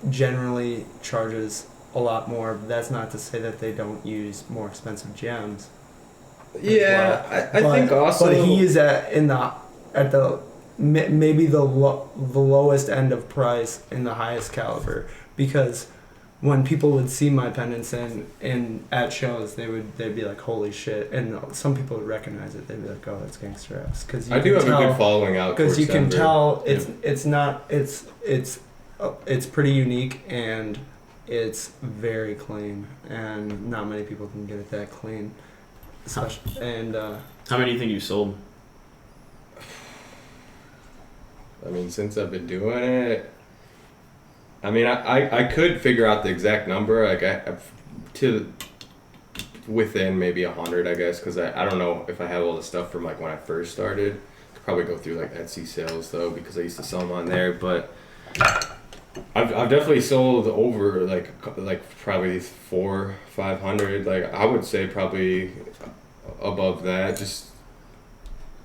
generally charges a lot more. That's not to say that they don't use more expensive gems. Yeah, I think also. But he is at the maybe the lowest end of price in the highest caliber, because when people would see my pendants and at shows, they'd be like, holy shit, and some people would recognize it. They'd be like, oh, that's Gangsta Wrapz, because I do have a good following out, because you can Denver. tell it's pretty unique, and it's very clean, and not many people can get it that clean. And how many do you think you sold? I mean, since I've been doing it, I mean, I could figure out the exact number, like to within maybe 100, I guess, because I don't know if I have all the stuff from like when I first started. Could probably go through like Etsy sales though, because I used to sell them on there. But I've definitely sold over like probably 400-500. Like, I would say probably above that. Just,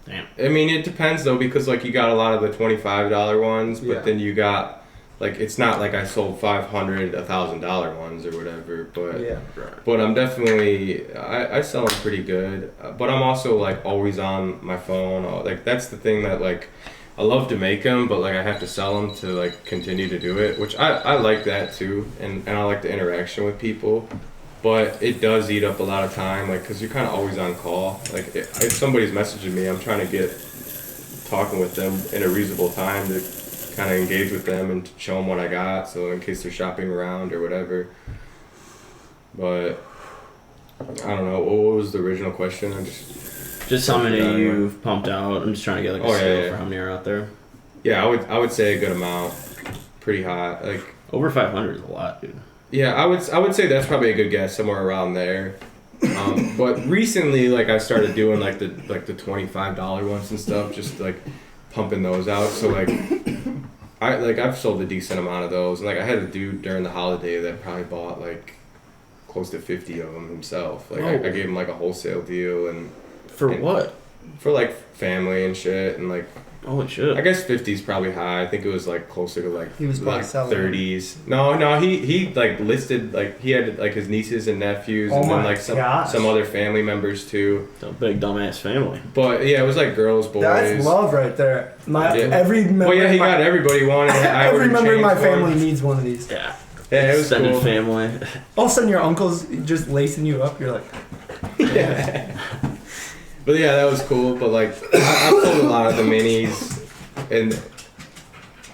damn. I mean, it depends though, because like you got a lot of the $25 ones, but Yeah. then you got, like, it's not like I sold $500, $1,000 ones or whatever, but yeah. but I'm definitely, I sell them pretty good, but I'm also like always on my phone. Like, that's the thing that, like, I love to make them, but like I have to sell them to like continue to do it, which I like that too, and I like the interaction with people, but it does eat up a lot of time, like, because you're kind of always on call. Like, if somebody's messaging me, I'm trying to get talking with them in a reasonable time to kind of engage with them and show them what I got, so in case they're shopping around or whatever. But I don't know, what was the original question? Just how many you've pumped out. I'm just trying to get like a scale for how many are out there. Yeah, I would say a good amount, pretty high. Like, over 500 is a lot, dude. Yeah, I would say that's probably a good guess, somewhere around there. But recently, like, I started doing like the $25 ones and stuff, just like pumping those out. So like, I've sold a decent amount of those, and like I had a dude during the holiday that probably bought like close to 50 of them himself. Like, I gave him like a wholesale deal, and what? For like family and shit, and like, holy shit. I guess 50 is probably high. I think it was like closer to like, He was like selling 30s. No, he like listed, like, he had like his nieces and nephews, and then like some other family members too. It's a big dumbass family. But yeah, it was like girls, boys. That's love right there. Every member. Well, yeah, he got everybody one. Every member of my family needs one of these. Yeah. Yeah, it was Extended cool. family. All of a sudden, your uncle's just lacing you up. You're like, yeah. But yeah, that was cool. But like, I've sold a lot of the minis, and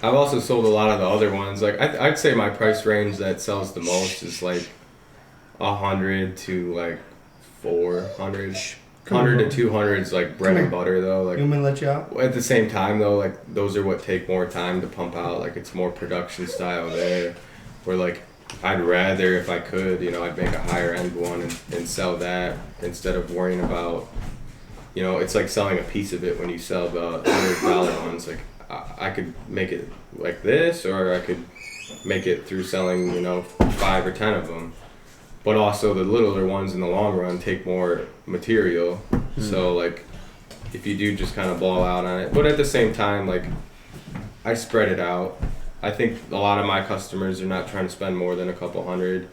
I've also sold a lot of the other ones. Like, I'd say my price range that sells the most is like 100 to like 400. 100 to 200 is like bread and butter though. Like, you want me to let you out? at the same time though, like, those are what take more time to pump out. Like, it's more production style there. Where like, I'd rather, if I could, you know, I'd make a higher end one and sell that instead of worrying about, you know, it's like selling a piece of it when you sell the $100 ones. Like, I could make it like this, or I could make it through selling, you know, 5 or 10 of them. but also the littler ones in the long run take more material. So like, if you do just kind of ball out on it, but at the same time, like, I spread it out. I think a lot of my customers are not trying to spend more than a couple hundred.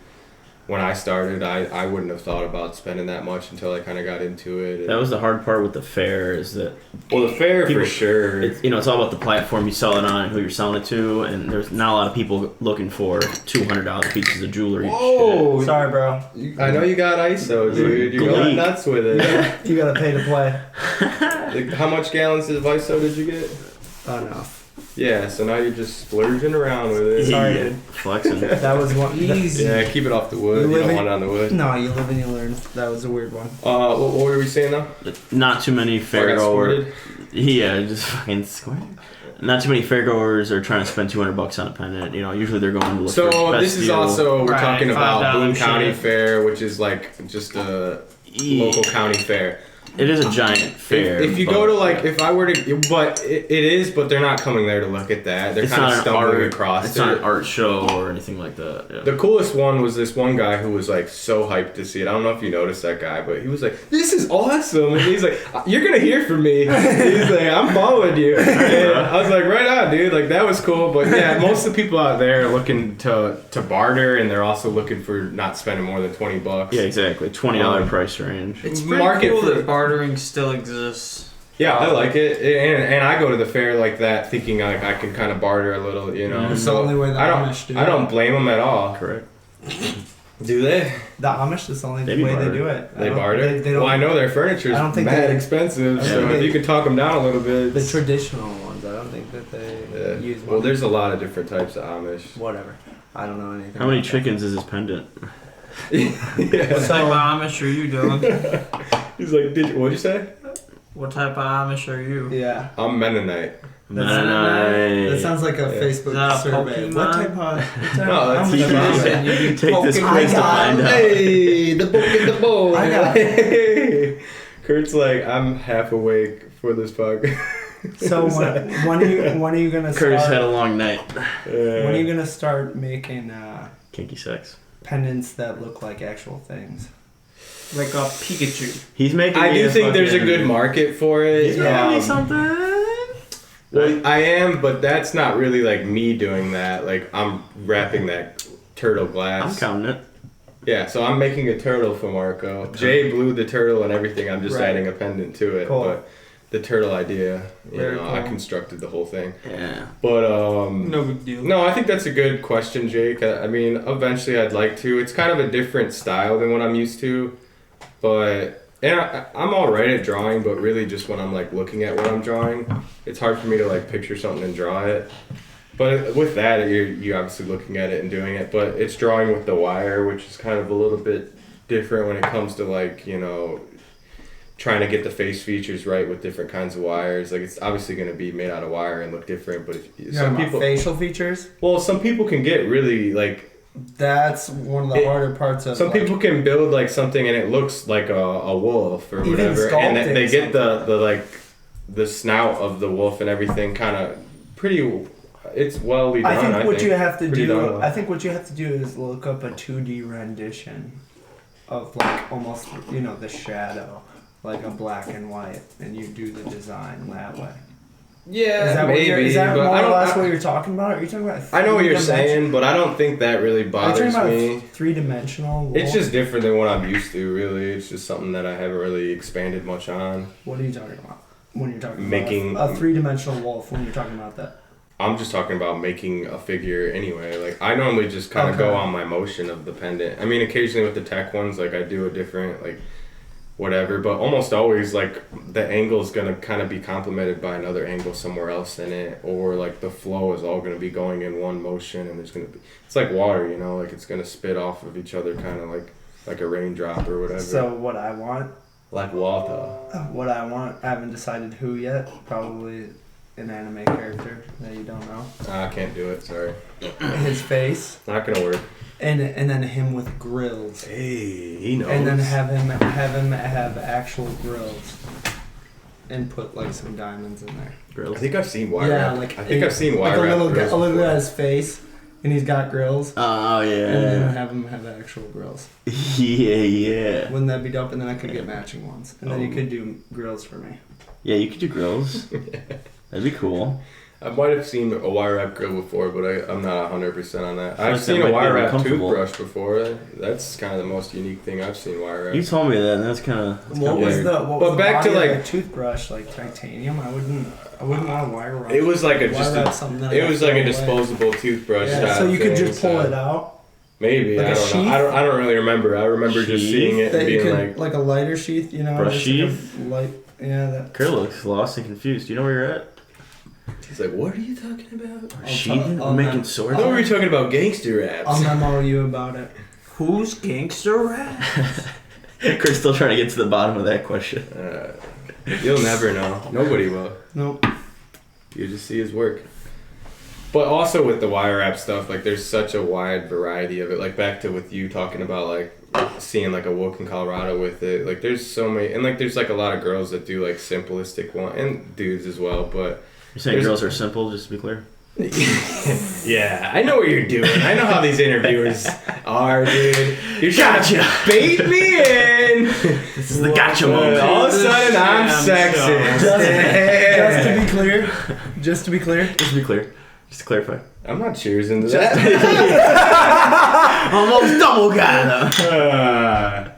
When I started, I wouldn't have thought about spending that much until I kind of got into it. That was the hard part with the fair, is that Well, the fair people, for sure. It's, it's all about the platform you sell it on and who you're selling it to, and there's not a lot of people looking for $200 pieces of jewelry. Whoa! Sorry, bro. I know you got ISO, dude. You're going nuts with it. You gotta pay to play. Like, how much gallons of ISO did you get? Enough. Yeah, so now you're just splurging around with it. Sorry, dude. Flexing. That was one. Easy. Yeah, keep it off the wood. You You live don't in- want it on the wood. No, you live and you learn. That was a weird one. What were we saying though? Not too many I got fairgoers. squirted. Yeah, just fucking squirt. Not too many fairgoers are trying to spend $200 on a pendant. Usually they're going to look for So best this is deal. also, we're Right, talking about $5 Boone County shit. Fair, which is like just a local county fair. It is a giant fair. If you but go to like, if I were to, but it is, but they're not coming there to look at that. They're it's kind not of an stumbling art. across It's it. not an art show or anything like that. Yeah. The coolest one was this one guy who was like so hyped to see it. I don't know if you noticed that guy, but he was like, "This is awesome!" And he's like, "You're gonna hear from me." He's like, "I'm following you." And I was like, "Right on, dude!" Like that was cool. But yeah, most of the people out there are looking to barter, and they're also looking for not spending more than $20. Yeah, exactly. $20 price range. It's pretty Market cool for- that bartering still exists. Yeah, I like it, and I go to the fair like that, thinking like I can kind of barter a little, It's So the only way the I Amish do don't, I don't blame them at all. Correct. Do they? The Amish is the only Maybe way barter. they do it. They barter? They don't. Well, I know their furniture's I don't think mad they- expensive, I so think if they- you can talk them down a little bit. The it's- traditional ones. I don't think that they yeah. use. Well, money. there's a lot of different types of Amish. Whatever. I don't know anything. How many about that. chickens is this pendant? What Yeah. type of Amish are you, Dylan? He's like, what'd you say? What type of Amish are you? Yeah. I'm Mennonite. That sounds like a Yeah. Facebook Is that a survey. Pokemon? What type of? No, that's how many tradition. Amish? Take this Pokemon. quiz to find out. Hey, the book in the bowl. I got Kurt's like, I'm half awake for this podcast. So when are you gonna Curtis had start? a long night. When are you gonna start making Kinky sex. pendants that look like actual things? Like a Pikachu. He's making. I me do a think there's a fucking- good market for it. He's making me something. Well, I am, but that's not really like me doing that. Like I'm wrapping that turtle I'm glass. counting it. Yeah, so I'm making a turtle for Marco. Jay blew the turtle and everything. I'm just Right. adding a pendant to it. Cool. But the turtle idea, Very I cool. constructed the whole thing. Yeah. But No big deal. no, I think that's a good question, Jake. I mean, eventually I'd like to. It's kind of a different style than what I'm used to, but I'm all right at drawing. But really, just when I'm like looking at what I'm drawing, it's hard for me to like picture something and draw it. But with that, you're obviously looking at it and doing it. But it's drawing with the wire, which is kind of a little bit different when it comes to like trying to get the face features right with different kinds of wires. Like it's obviously going to be made out of wire and look different. But some people, facial features. well, some people can get really like. That's one of the harder parts of. Some like, people can build like something and it looks like a wolf or Even whatever, and sculpting they get the something. like the snout of the wolf and everything kind of pretty. It's well done. I think what you have to Pretty do. done well. I think what you have to do is look up a 2D rendition of like almost the shadow, like a black and white, and you do the design that way. Yeah, Is that maybe. is that but more I or don't. less what you're talking about? Are you talking about? I know what you're 3D saying, but I don't think that really Are you bothers talking me. about three-dimensional? It's just different than what I'm used to. Really, it's just something that I haven't really expanded much on. What are you talking about when you're talking Making- about a three-dimensional wolf? When you're talking about that, I'm just talking about making a figure anyway. Like I normally just kind of Okay. go on my motion of the pendant. I mean, occasionally with the tech ones, like I do a different like whatever, but almost always like the angle is gonna kind of be complemented by another angle somewhere else in it, or like the flow is all gonna be going in one motion, and there's gonna be it's like water, like it's gonna spit off of each other, kind of like a raindrop or whatever. so what I want, like water. I haven't decided who yet. Probably an anime character that you don't know. I can't do it. Sorry, His face, not gonna work. and then him with grills. Hey, he knows. And then have him have actual grills, and put like some diamonds in there. I think I've seen wire. Yeah, wrap. like I think I've seen wire. like wrap a grills little before. guy's face, and he's got grills. Oh And then I yeah. have him have actual grills. Yeah. Wouldn't that be dope? And then I could get matching ones. And then you could do grills for me. Yeah, you could do grills. That'd be cool. I might have seen a wire wrap grill before, but I'm not 100% on that. I've Like, seen that a might be wire wrap uncomfortable. toothbrush before. That's kind of the most unique thing I've seen wire wrap. You told me that, and that's kind of What was weird. the But back to, like- toothbrush, like titanium? I wouldn't want a wire wrap. It was like a Wire just wrap a, something that it I was throw like a away. disposable toothbrush. Yeah, style so you could thing, just pull so it out. Maybe Like I a don't know. sheath? I don't really remember. I remember just Sheath? seeing it and That you being could like, like a lighter sheath, you know? Brush just sheath? Like a light, yeah. That. Kurt looks lost and confused. Do you know where you're at? he's like, what are you talking about? We're I'll sheathing? I'll We're making mem- swords? I thought we were talking about gangster I'll raps. memo you about it. Who's Gangsta Wrapz? Kurt's still trying to get to the bottom of that question. You'll never know. Nobody will. Nope. You just see his work. But also with the wire wrap stuff, like there's such a wide variety of it. Like back to with you talking about like seeing like a Wook in Colorado with it. Like there's so many, and like there's like a lot of girls that do like simplistic one, and dudes as well. But You're saying There's- girls are simple, just to be clear? yeah, I know what you're doing. I know how these interviewers are, dude. You're trying to bait me in. This is the gotcha moment. All of a sudden, I'm Sham Show. sexist. Just to be clear. Just to be clear. Just to be clear. Just to clarify. I'm not cheersing to that. Almost double guy.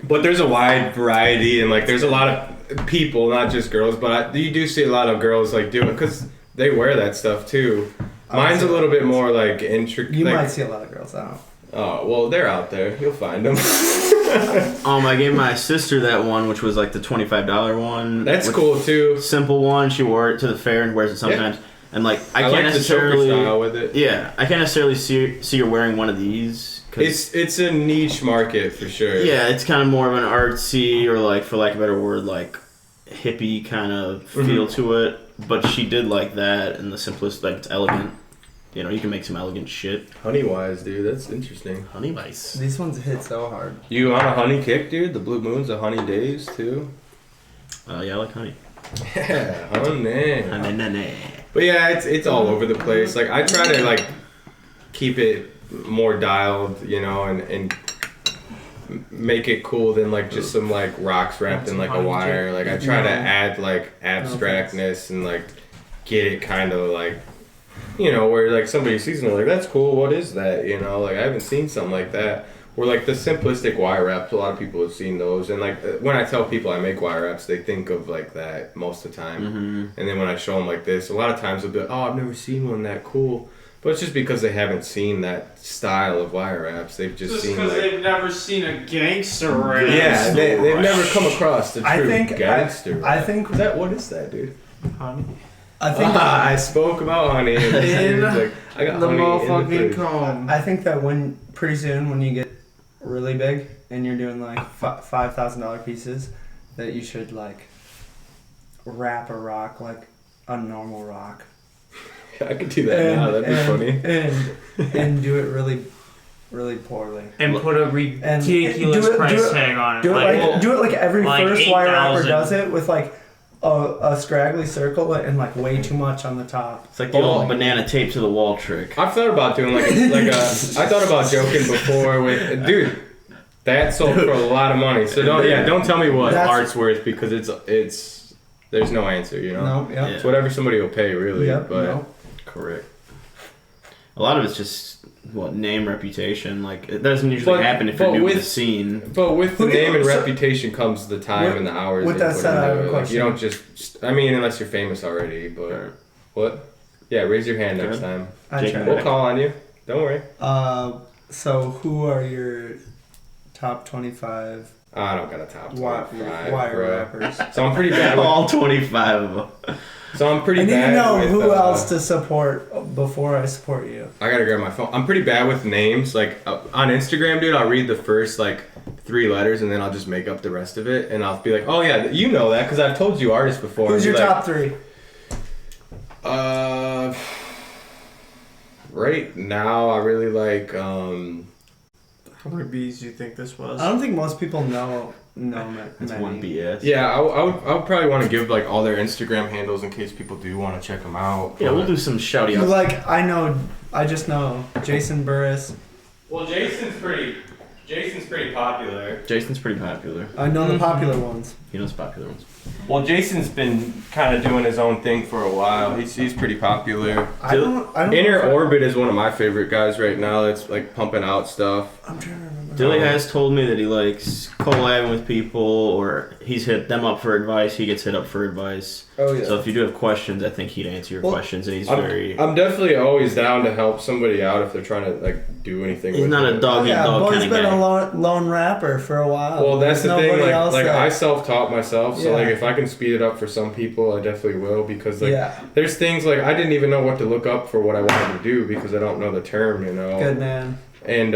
But there's a wide variety, and like there's a lot of people, not just girls, but you do see a lot of girls like doing, because they wear that stuff too. Mine's a little bit more like intricate. You like, might see a lot of girls out. Oh well, they're out there. You'll find them. I gave my sister that one, which was like the $25 one. That's with cool too. Simple one. She wore it to the fair and wears it sometimes. And like I can't like the choker necessarily style with it. Yeah, I can't necessarily see her wearing one of these. 'Cause It's a niche market for sure. yeah, it's kind of more of an artsy, or like, for lack of a better word, like hippie kind of feel to it. But she did like that, and the simplest, like, it's elegant. You know, you can make some elegant shit. Honey wise, dude, that's interesting. Honey vice. These ones hit so hard. You on a honey kick, dude? The Blue Moon's a honey days too. Yeah, I like honey. Yeah, honey. Honey. But yeah, it's all over the place. Like I try to like keep it more dialed, you know, and make it cool than like just some like rocks wrapped in like a wire. Like I try to add like abstractness and like get it kind of like, you know, where like somebody sees it and they're like, that's cool, what is that? You know, like I haven't seen something like that. Where like the simplistic wire wraps, a lot of people have seen those, and like when I tell people I make wire wraps, they think of like that most of the time. And then when I show them like this, a lot of times they'll be like, oh, I've never seen one that cool. But it's just because they haven't seen that style of wire wraps. They've just seen because like, they've never seen a gangster rap. yeah, they've never come across the true I think gangster. I think what is that, dude? Honey. I think I spoke about honey. And In like, I got The honey in the motherfucking fridge. cone. I think that when pretty soon when you get really big and you're doing like $5,000 pieces, that you should like wrap a rock like a normal rock. I could do that now. That'd be funny. And do it really, really poorly. And put a ridiculous do it- price do it- tag on it. Do it like every like first wire rapper 8,000. does it with like a scraggly circle and like way too much on the top. It's like the old banana tape to the wall trick. I've thought about doing like a I thought about joking before with dude. That sold for a lot of money. So don't tell me what That's- art's worth because it's there's no answer, you know. No, yeah. It's whatever somebody will pay, really. Yep, but no. correct. A lot of it's just name, reputation. Like, it doesn't usually happen if you're new to the scene. But with the Who do you- name and so- reputation comes the time With- and the hours. with they that put said, I have into a it. Like, question. you don't just. I mean, unless you're famous already. But what? Yeah, raise your hand next Good. time. I Jake, tried. We'll call on you. Don't worry. So who are your top 25 I don't got a top wire 25, bro. rappers? So I'm pretty bad. With, All 25 of them. so I'm pretty I need bad. to know with, who else to support before I support you. I gotta grab my phone. I'm pretty bad with names. Like on Instagram, dude, I'll read the first like 3 letters and then I'll just make up the rest of it, and I'll be like, oh yeah, you know that because I've told you artists before. Who's and your be top 3? Right now I really like How many B's do you think this was? I don't think most people know That's one BS. Yeah, I would probably want to give like all their Instagram handles in case people do want to check them out. Yeah, we'll do some shouty outs. Like I just know Jason Burris. Well, Jason's pretty popular. Jason's pretty popular. I know the popular ones. He knows popular ones. Well, Jason's been kind of doing his own thing for a while. He's pretty popular. I don't Inner know if Orbit is one of my favorite guys right now. That's like pumping out stuff. I'm trying to remember. Dilly has told me that he likes collabing with people, or he's hit them up for advice. He gets hit up for advice. Oh yeah. So if you do have questions, I think he'd answer your questions, and he's very. I'm definitely always down to help somebody out if they're trying to like do anything. He's with not it. a dog eat dog Boy's kind of been guy. a lone rapper for a while. Well, that's the thing. Nobody else Like that- I self-taught myself, so Yeah. like if I can speed it up for some people, I definitely will because like Yeah. there's things like I didn't even know what to look up for what I wanted to do because I don't know the term, you know. Good man. And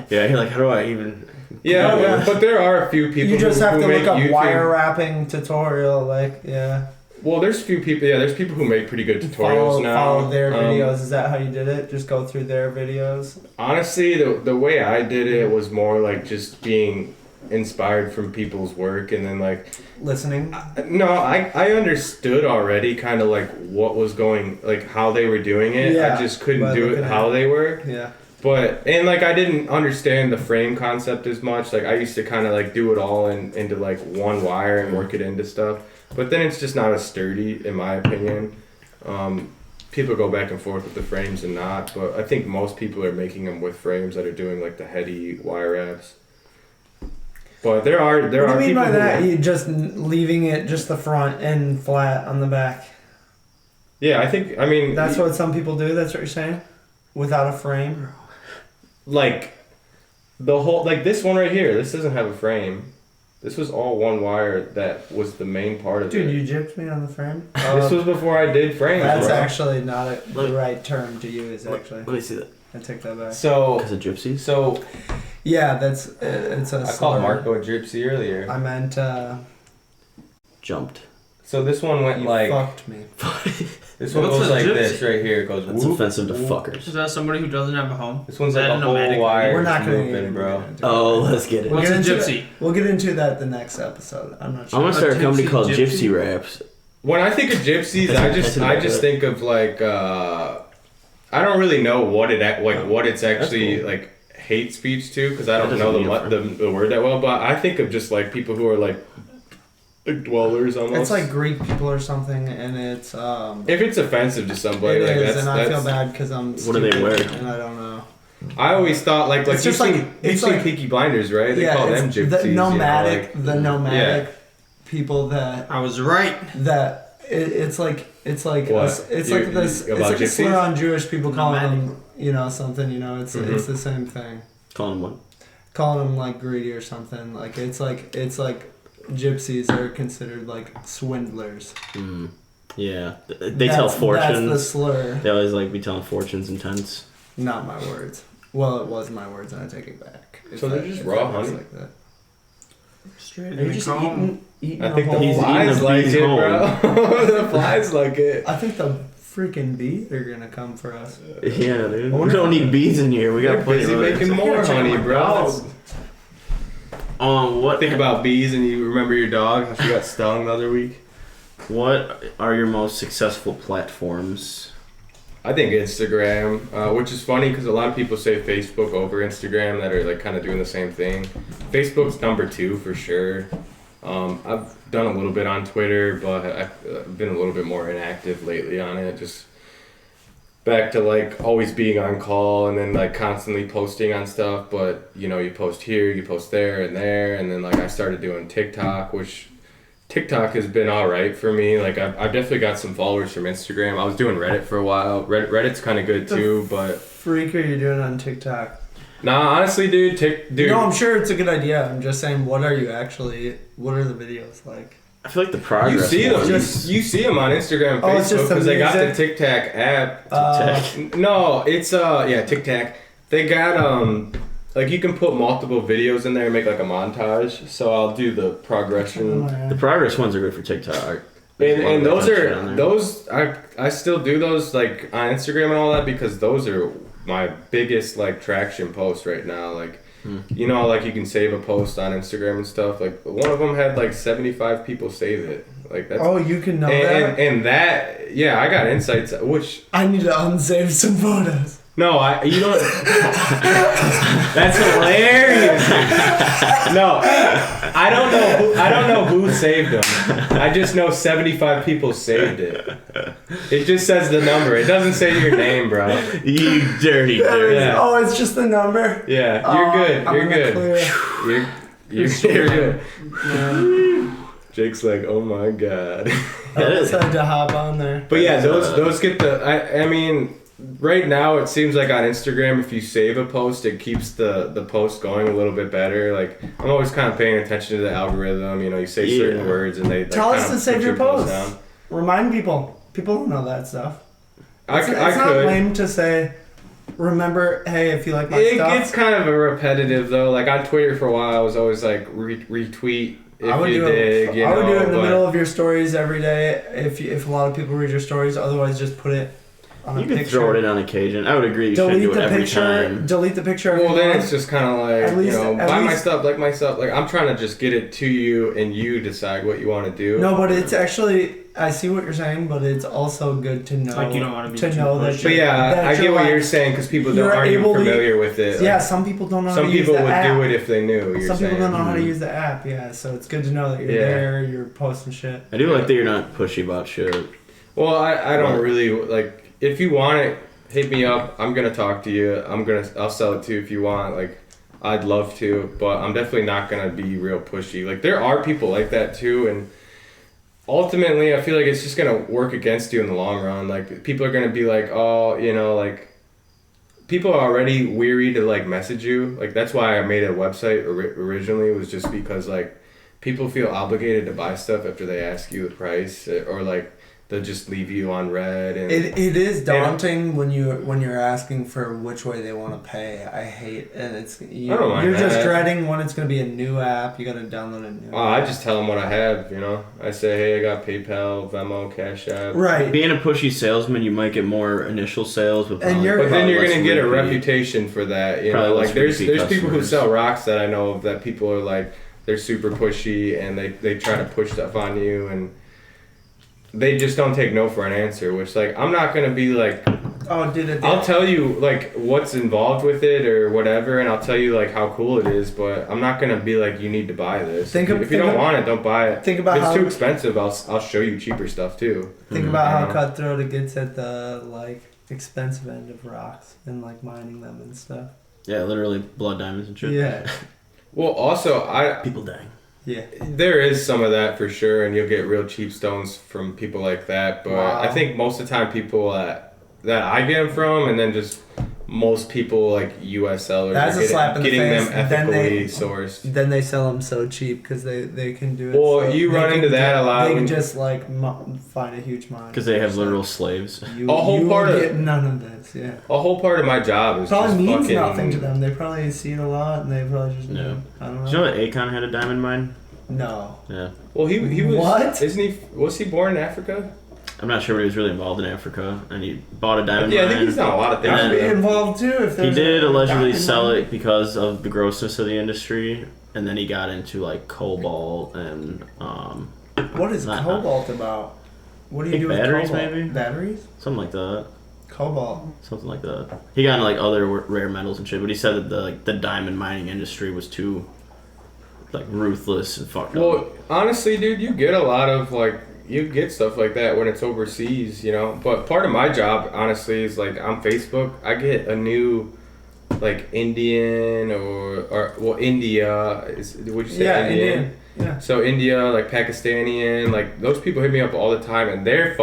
Yeah, you're like, how do I even? yeah, Yeah. but there are a few people. You just have who to make look up YouTube. wire wrapping tutorial, like yeah. Well, there's a few people. Yeah, there's people who make pretty good tutorials now. Follow their videos. Is that how you did it? Just go through their videos. Honestly, the way I did it was more like just being inspired from people's work, and then like Listening. no, I understood already kind of like what was going, like how they were doing it. Yeah, I just couldn't by do looking it at how it. they were. Yeah. But and like I didn't understand the frame concept as much. Like I used to kind of like do it all into like one wire and work it into stuff. But then it's just not as sturdy, in my opinion. People go back and forth with the frames and not, but I think most people are making them with frames that are doing like the heady wire wraps. But there are What do you mean people by who- that? You just leaving it just the front and flat on the back. Yeah, I mean That's what some people do. That's what you're saying. Without a frame. like the whole like this one right here. This doesn't have a frame. This was all one wire that was the main part of Dude, it. you gypped me on the frame. This was before I did frames. That's bro. actually not the right term to use. Actually, Let me see that. I take that back. So Because of gypsies. so Yeah, that's it's a. I slur. called Marco a gypsy earlier. I meant Jumped. So this one went you like fucked me. this one What's goes a like gypsy? this right here. It goes That's whoop, offensive to whoop. fuckers. Is that somebody who doesn't have a home? This one's Is that like a a whole nomadic? wire We're not going moving, bro. Oh, let's get it. What's a We'll get into gypsy? We'll get into that the next episode. I'm not I'm sure. gonna start a company gypsy- called gypsy? Gypsy Wraps. When I think of gypsies, I just think of like I don't really know what what it's actually cool. like hate speech to because I That don't doesn't know mean the word that well. But I think of just like people who are like dwellers almost. It's like Greek people or something, and it's if it's offensive to somebody, it like is, that's and I feel that's. bad because I'm. What do they stupid, wear? And I don't know. I always thought like It's you've just like- seen it's you've seen like- Peaky Blinders, right? They call them it's gypsies. the nomadic, you know, the nomadic yeah. people that I was right. it's like What? it's You- like this it's about like a gypsies? slur on Jewish people calling Nomadic. them something it's Mhm. it's the same thing, Calling them what? calling them like greedy or something like it's like gypsies are considered like swindlers. Mm. Yeah. They tell That's the fortunes. slur, They always like be telling fortunes and tents. not my words. Well, it was my words, and I take it back. So they're just raw works honey? Like that. Straight Are in you the just comb. eating I a think the whole- He's flies eating the like bees it, bro. The flies like it. I think the freaking bees are gonna come for us. Yeah, dude. We don't need bees in here. We got They're plenty busy of making others. more honey, bro. What? Think about bees and you remember your dog, how she got stung the other week? What are your most successful platforms? I think Instagram, which is funny because a lot of people say Facebook over Instagram that are like kind of doing the same thing. Facebook's number 2 for sure. I've done a little bit on Twitter, but I've been a little bit more inactive lately on it. Just back to like always being on call and then like constantly posting on stuff. But you know, you post here, you post there, and then like I started doing TikTok, which TikTok has been all right for me. Like I've definitely got some followers from Instagram. I was doing Reddit for a while. Reddit's kind of good too, but Freak are you doing on TikTok? nah, honestly, dude, No, I'm sure it's a good idea. I'm just saying, what are the videos like? I feel like the progress. you see them. ones- You see them on Instagram, and Oh, it's Facebook just the because they got the music? TikTok app. TikTok. No, it's TikTok. They got like you can put multiple videos in there and make like a montage. So I'll do the progression. The progress ones are good for TikTok. And those Content on there. I still do those like on Instagram and all that because those are my biggest like traction posts right now. Like you know, like you can save a post on Instagram and stuff. Like one of them had like 75 people save it. Like that's. Oh, you can know that. And that, yeah, I got insights. Which I need to unsave some photos. no, you don't. That's hilarious. No, I don't know who saved them. I just know 75 people saved it. It just says the number. It doesn't say your name, bro. You dirty dirty. Yeah. Oh, it's just the number. Yeah, you're good. You're good. You're good. Jake's like, oh my god. I decided to hop on there. But yeah, those get the. I mean, right now it seems like on Instagram, if you save a post, it keeps the post going a little bit better. Like I'm always kind of paying attention to the algorithm. You know, you say certain words and they tell us to save your post. Down. Remind people. People don't know that stuff. It's I not could. lame to say. Remember, hey, if you like my stuff. It gets kind of a repetitive though. Like on Twitter for a while, I was always like retweet. I would do it in the middle of your stories every day if a lot of people read your stories. Otherwise, just put it on a picture. You can throw it in on occasion. I would agree. You shouldn't do it every time. Delete the picture. Well, then it's just kind of like, buy my stuff, like my stuff. Like I'm trying to just get it to you, and you decide what you want to do. No, but it's actually. I see what you're saying, but it's also good to know. Like you don't want to be to know that. But yeah, I get what you're saying because people aren't even familiar with it. Yeah, some people don't know how to use the app. Some people would do it if they knew. Some people don't know how to use the app. Yeah, so it's good to know that you're there. You're posting shit. I do like that you're not pushy about shit. Well, I don't really like. If you want it, hit me up. I'm gonna talk to you. I'll sell it to you if you want. Like, I'd love to, but I'm definitely not gonna be real pushy. Like, there are people like that too, and ultimately, I feel like it's just gonna work against you in the long run. Like, people are gonna be like, oh, you know, like, people are already weary to like message you. Like, that's why I made a website originally, was just because like people feel obligated to buy stuff after they ask you the price, or like they'll just leave you on red. And it is daunting when you're asking for which way they want to pay. I hate, and you're just dreading when it's gonna be a new app. You gotta download a new. Oh, I just tell them what I have. You know, I say, hey, I got PayPal, Venmo, Cash App. Right. Being a pushy salesman, you might get more initial sales, but then you're gonna get a reputation for that. You know, like there's people who sell rocks that I know of that people are like, they're super pushy and they try to push stuff on you, and they just don't take no for an answer, which, like, I'm not going to be like, I'll tell you, like, what's involved with it or whatever, and I'll tell you, like, how cool it is, but I'm not going to be like, you need to buy this. If you don't want it, don't buy it. If it's too expensive, I'll show you cheaper stuff, too. Think about how cutthroat it gets at the, like, expensive end of rocks and, like, mining them and stuff. Yeah, literally blood diamonds and shit. Yeah. Well, also, people dying. Yeah. There is some of that for sure, and you'll get real cheap stones from people like that. But I think most of the time people that I get them from, and then just most people like U.S. sellers are getting them ethically sourced. Then they sell them so cheap because they can do it. Well, you run into that a lot. They can just like find a huge mine. Because they have literal slaves. You get none of this, yeah. A whole part of my job is probably just means nothing to them. They probably see it a lot, and they probably just no. I don't know. Did you know that Akon had a diamond mine? No. Yeah. Well, he was. What? Isn't he? Was he born in Africa? I'm not sure, but he was really involved in Africa, and he bought a diamond mine. Yeah, I think he's done a lot of things. I'd be involved too if he did allegedly sell it because of the grossness of the industry, and then he got into like cobalt and What is cobalt about? What do you do with batteries, cobalt? maybe? Batteries? Something like that. Cobalt. Something like that. He got into like other rare metals and shit, but he said that the diamond mining industry was too like ruthless and fucked up. Well, honestly, dude, you get a lot of like. You get stuff like that when it's overseas, you know. But part of my job, honestly, is like on Facebook, I get a new, like Indian or India. Would you say Indian? Yeah. So India, like Pakistani, like those people hit me up all the time, and they're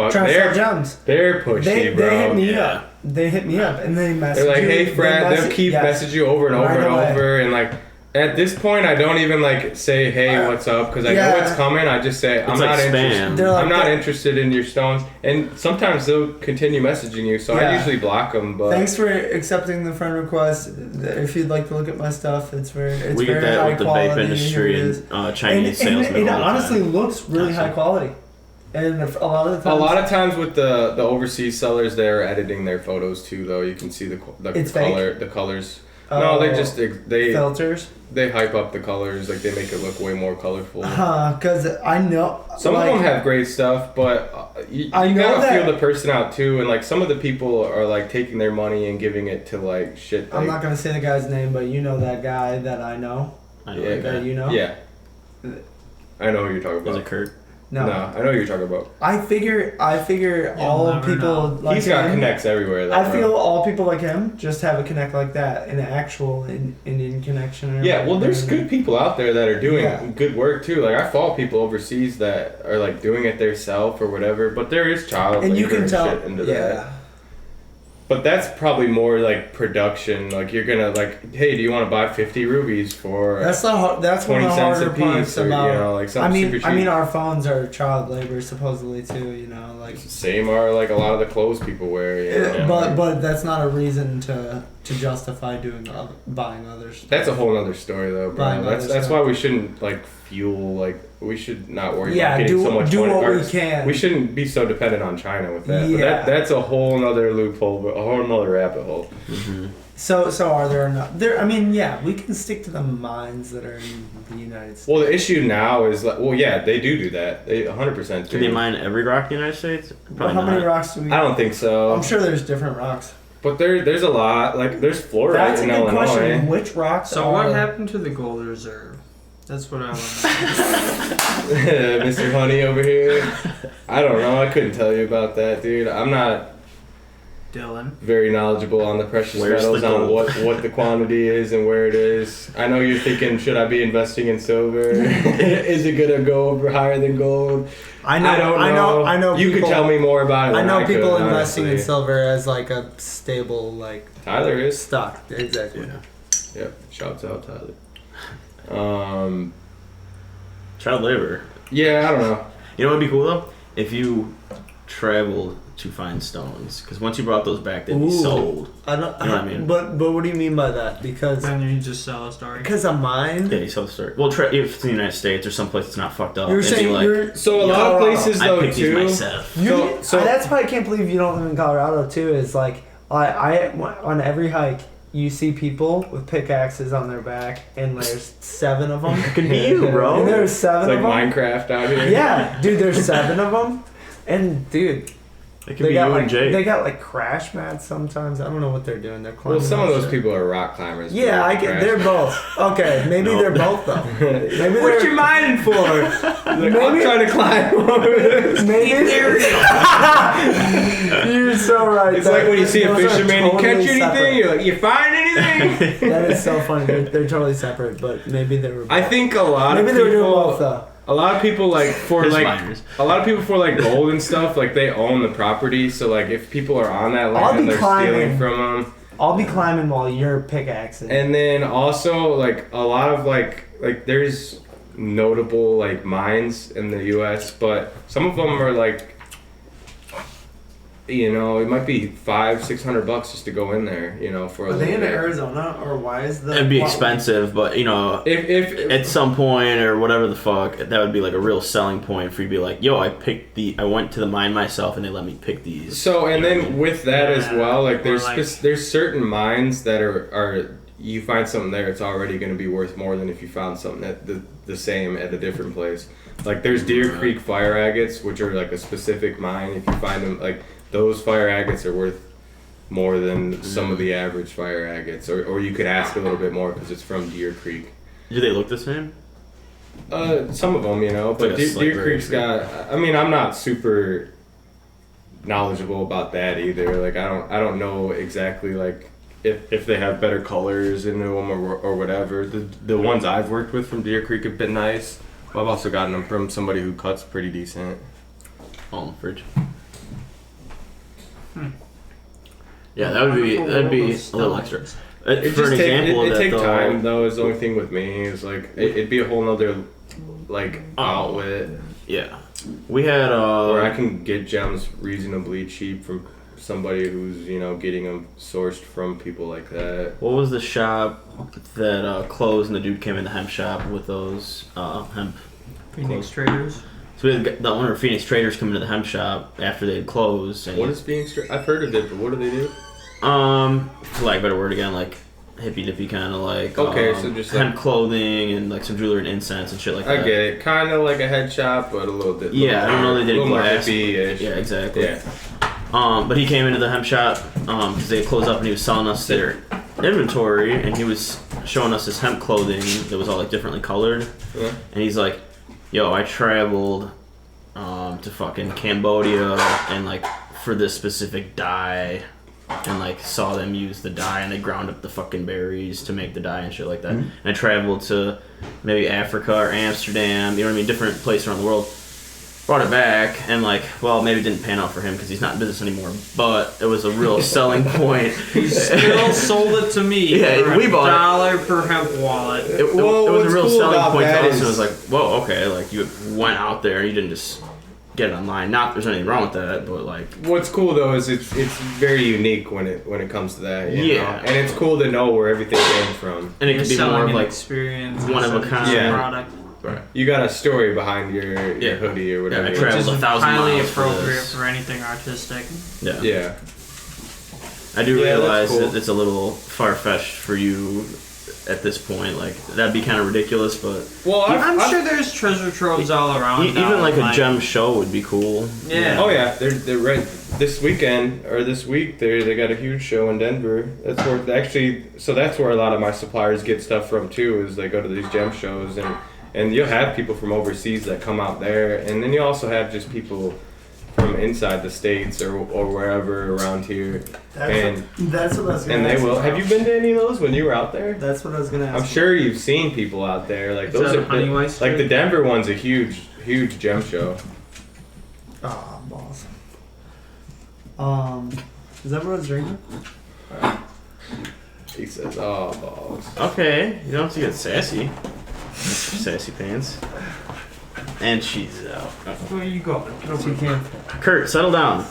gems. They're pushy, bro. They hit me up. They hit me up, and they message. They're like, "Hey, Fred," they'll keep messaging you over and over and over, and like. At this point, I don't even like say, "Hey, what's up?" because I know it's coming. I just say, "I'm not interested. I'm not interested in your stones." And sometimes they'll continue messaging you, so I usually block them. But thanks for accepting the friend request. If you'd like to look at my stuff, it's very high quality. We get that with the vape industry and Chinese salesmen. It honestly looks really high quality. And a lot of times with the overseas sellers, they're editing their photos too. Though you can see the color, the colors. No, they just they filters. They hype up the colors, like they make it look way more colorful. Because I know some of them have great stuff, but you gotta feel the person out too. And like some of the people are like taking their money and giving it to like shit. I'm not gonna say the guy's name, but you know that guy that I know. That you know. Yeah. I know who you're talking about. Is it Kurt? No, I know who you're talking about. I figure all people like he's got him, connects everywhere. Though, I feel all people like him just have a connect like that, an actual Indian connection. Yeah, well, there's good people out there that are doing good work too. Like I follow people overseas that are like doing it themselves or whatever. But there is child and labor you can tell shit into that. But that's probably more like production. Like you're gonna like, hey, do you want to buy 50 rubies for? That's one of the harder parts about. You know, like something super cheap. I mean, our phones are child labor supposedly too. You know, like same are like a lot of the clothes people wear. You know? But that's not a reason to justify buying others. That's a whole other story though, bro. That's why we shouldn't like fuel like. We should not worry about getting so much money. What we can. We shouldn't be so dependent on China with that. Yeah. But that's a whole nother loophole, a whole nother rabbit hole. Mm-hmm. So are there enough? I mean, yeah, we can stick to the mines that are in the United States. Well, the issue now is like, well, yeah, they do that. They 100% do. Do they mine every rock in the United States? Probably how many rocks do we? I don't think so. I'm sure there's different rocks. But there's a lot. Like there's fluorite in Illinois. That's a good question. Which rocks? So what happened to the gold reserve? That's what I want to know. Mr. Honey over here. I don't know. I couldn't tell you about that, dude. I'm not Dylan. Very knowledgeable on the precious metals, on what the quantity is and where it is. I know you're thinking, should I be investing in silver? Is it gonna go higher than gold? I know. You could tell me more about it. I know people investing in silver as like a stable Tyler is stock. Exactly. Yeah. Yep. Shouts out Tyler. Child labor. Yeah, I don't know. You know what would be cool though? If you traveled to find stones, because once you brought those back, they'd be sold. I don't. You know what I mean? But what do you mean by that? Because then you just sell a story. Because a mine. Yeah, you sell the story. Well, if it's in the United States or someplace that's not fucked up. You're saying like, so a lot of places though I picked too. These myself. So that's why I can't believe you don't live in Colorado too. Is like I on every hike. You see people with pickaxes on their back, and there's 7 of them. It could be you, bro. And there's 7 it's of like them. Minecraft out here. Yeah, dude, there's 7 of them. And, dude, it could be you and Jay. They got, crash mats sometimes. I don't know what they're doing. They're climbing. Well, some of those people are rock climbers. Yeah, I get. They're both. Okay, maybe they're both, though. Maybe what you mining for? I'm trying to climb over this. Maybe You're so right. It's like when you see a fisherman, you catch anything, you're like, you find anything? That is so funny. They're totally separate, but maybe they were both. I think a lot of people... Maybe they were doing both, though. A lot of people for gold and stuff, like they own the property, so like if people are on that land, they're stealing from them. I'll be climbing while you're pickaxing. And then also like a lot of like there's notable like mines in the U.S., but some of them are like, you know, it might be $500-600 just to go in there, you know, for a little bit. Are they in Arizona, or why is the... It'd be expensive, but, you know, if at some point or whatever the fuck, that would be like a real selling point for you to be like, yo, I went to the mine myself and they let me pick these. So, and then with that as well, like there's certain mines that are you find something there, it's already going to be worth more than if you found something at the same at a different place. Like there's Deer Creek fire agates, which are like a specific mine. If you find them, like... Those fire agates are worth more than some of the average fire agates, or you could ask a little bit more because it's from Deer Creek. Do they look the same? Some of them, you know, but Deer Creek's got. I mean, I'm not super knowledgeable about that either. Like, I don't know exactly like if they have better colors in them or whatever. The ones I've worked with from Deer Creek have been nice. I've also gotten them from somebody who cuts pretty decent. Oh, in the fridge. Yeah, that'd be a little extra. It take time though. Is the only thing with me is like it'd be a whole nother like outlet. Yeah, we had where I can get gems reasonably cheap from somebody who's getting them sourced from people like that. What was the shop that closed and the dude came in the hemp shop with those hemp? Phoenix Traders. So we had the owner of Phoenix Traders come into the hemp shop after they had closed. And what is Phoenix Traders? I've heard of it, but what do they do? For lack of a better word again, like hippy dippy kind of like Okay, so just hemp like- clothing and like some jewelry and incense and shit like that. I get it. Kind of like a head shop, but a little bit. Yeah, I don't know they did a little more glass. hippie-ish. Yeah, exactly. Yeah. But he came into the hemp shop because they had closed up and he was selling us their inventory and he was showing us his hemp clothing that was all like differently colored. Yeah. And he's like, "Yo, I traveled to fucking Cambodia and like for this specific dye." And like saw them use the dye and they ground up the fucking berries to make the dye and shit like that. And I traveled to maybe Africa or Amsterdam, you know what I mean, different places around the world. Brought it back and like, well, maybe it didn't pan out for him because he's not in business anymore. But it was a real selling point. He still sold it to me. Yeah, for we bought $1 per hemp wallet. It Well, was a what's real cool selling about point to that us. And it is- was like, whoa, okay, like you went out there and you didn't just get it online. Not there's anything wrong with that, but like. What's cool though is it's very unique when it comes to that. You Yeah. know? And it's cool to know where everything came from. And it You're could be selling more of an like experience, one of a instead kind. just Yeah. product, You got a story behind your Yeah. hoodie or whatever. Yeah, I which traveled is 1,000 highly miles for appropriate this. for anything artistic. Yeah. Yeah. I do Yeah, that's realize cool. that it's a little far-fetched for you at this point. Like, that'd be kind of ridiculous, but Well, I'm sure there's treasure troves all around. even like a gem show would be cool. Yeah. Oh yeah, they're right. This weekend or this week they got a huge show in Denver. That's where that's where a lot of my suppliers get stuff from too. Is they go to these gem shows and you'll have people from overseas that come out there, and then you also have just people from inside the states or wherever around here. That's what I was gonna And they ask will. about. Have you been to any of those when you were out there? That's what I was gonna ask. I'm sure you've seen people out there. Like Is those that are Honey Weiss like the Street? Denver one's a huge gem show. Oh, balls. Is that what I was drinking? He says, "Oh balls." Okay, you don't have to get sassy. Sassy pants. And she's out. Where you going? She can't. Kurt, settle down.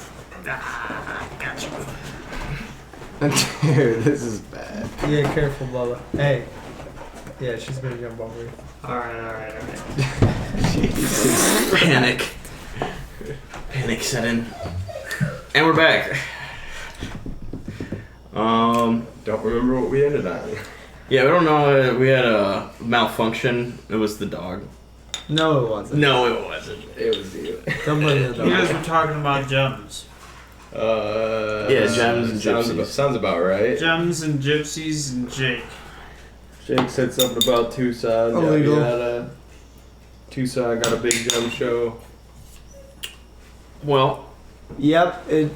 Dude, this is bad. Yeah, careful, Bubba. Hey. Yeah, she's gonna jump over you. Alright. Panic. Panic set in. And we're back. Don't remember what we ended on. Yeah, we don't know. We had a malfunction. It was the dog. No, it wasn't. No, it wasn't. It was you. Don't blame the You guys dog. were talking about gems. Yeah, gems and gypsies. Sounds about right. Gems and gypsies and Jake. Jake said something about Tucson. Illegal. Tucson got a big gem show. Well, Yep, it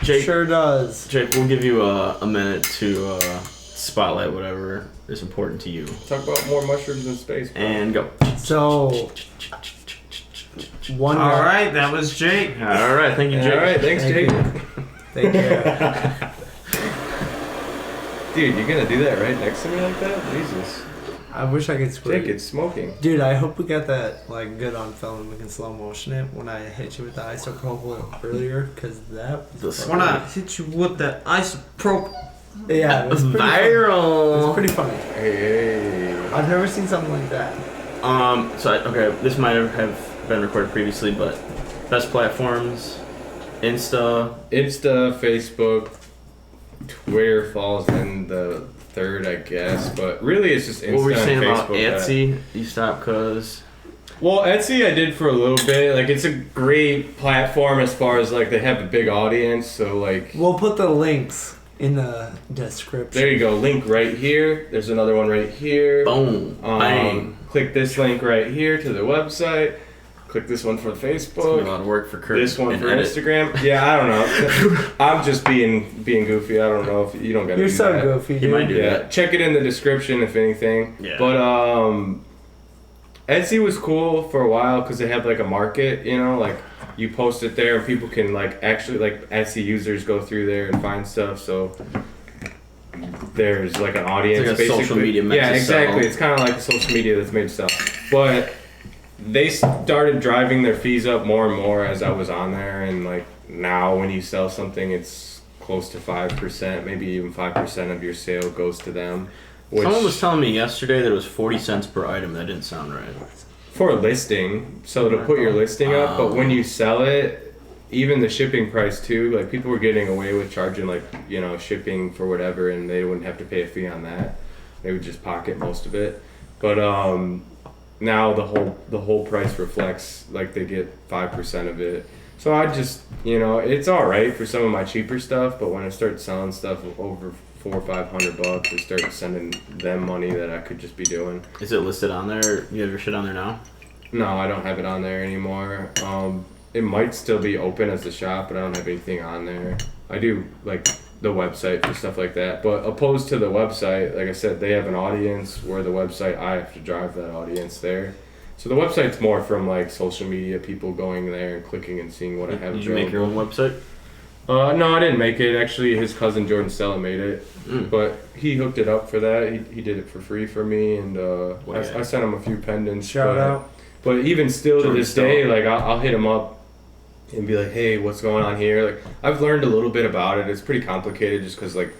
Jake, sure does. Jake, we'll give you a minute to spotlight whatever is important to you. Talk about more mushrooms in space. Bro. And go. So, one guy. Alright, that was Jake. All right, thank you, Jake. All right, thanks, Thank Jake. you. Thank you. Dude, you're gonna do that right next to me like that? Jesus. I wish I could squirt. Jake, it's smoking. Dude, I hope we got that like good on film and we can slow motion it when I hit you with the isopropyl earlier, because that was When I hit you with that isopropyl. yeah, it was pretty funny. Viral. It's pretty funny. Hey. I've never seen something like that. Okay, this might have been recorded previously, but best platforms, Insta. Facebook, Twitter falls in the third, I guess, but really it's just Insta What were you saying and about Facebook. Etsy? You stopped cause. Well, Etsy I did for a little bit. Like, it's a great platform as far as like they have a big audience. So like, We'll put the links in the description. there you go. Link right here. There's another one right here. Boom. Bang. Click this link right here to the website. Click this one for It's gonna be a Facebook. lot of work for Kurt. This one and for edit. Instagram. Yeah, I don't know. I'm just being goofy. I don't know if you don't gotta You're do so that. goofy, You dude. might do Yeah, that. check it in the description if anything. Yeah. But Etsy was cool for a while because they had like a market, you know, like you post it there and people can like actually like Etsy users go through there and find stuff. So there's like an audience. It's like a social basically. media meant Yeah, to exactly. sell. It's kind of like social media that's made to sell. But they started driving their fees up more and more as I was on there, and like now when you sell something, it's close to 5%, maybe even 5% of your sale goes to them. Which, Someone was telling me yesterday that it was 40 cents per item. That didn't sound right. for a listing, so to put your listing up, but when you sell it, even the shipping price too, like people were getting away with charging like, you know, shipping for whatever, and they wouldn't have to pay a fee on that. They would just pocket most of it. But now the whole price reflects like they get 5% of it. So I just, you know, it's all right for some of my cheaper stuff, but when I start selling stuff over $400 or $500, I start sending them money that I could just be doing. Is it listed on there? You have your shit on there now? No, I don't have it on there anymore. It might still be open as the shop, but I don't have anything on there. I do like the website for stuff like that, but opposed to the website, like I said, they have an audience, where the website, I have to drive that audience there. So the website's more from like social media, people going there and clicking and seeing what I have. Did you make your own website? No, I didn't make it. Actually, his cousin Jordan Stella made it, but he hooked it up for that. He did it for free for me, and I sent him a few pendants. Shout out. But even still Jordan to this day, like I'll hit him up and be like, hey, what's going on here? Like, I've learned a little bit about it. It's pretty complicated just because like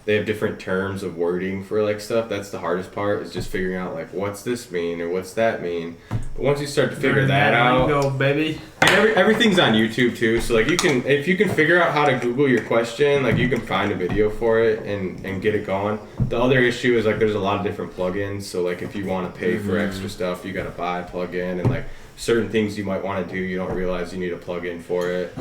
they have different terms of wording for like stuff. That's the hardest part, is just figuring out like what's this mean or what's that mean. But once you start to figure that out, go, baby. and everything's on YouTube too. So like if you can figure out how to Google your question, like you can find a video for it and get it going. The other issue is like there's a lot of different plugins. So like if you want to pay for extra stuff, you got to buy a plugin, and like certain things you might want to do, you don't realize you need a plugin for it.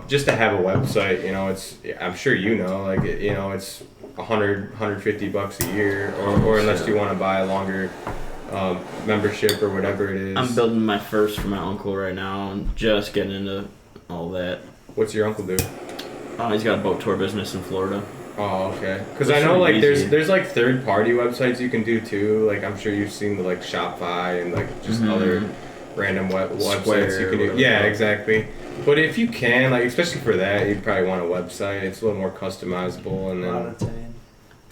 Just to have a website, you know, it's, I'm sure you know, like, you know, it's $150 a year, or unless you want to buy a longer membership or whatever it is. I'm building my first for my uncle right now, and just getting into all that. What's your uncle do? He's got a boat tour business in Florida. Oh, okay. Because I know like there's like third party websites you can do too. Like I'm sure you've seen the like Shopify and like just other random websites you can do. Yeah, exactly. But if you can, like especially for that, you'd probably want a website. It's a little more customizable, and then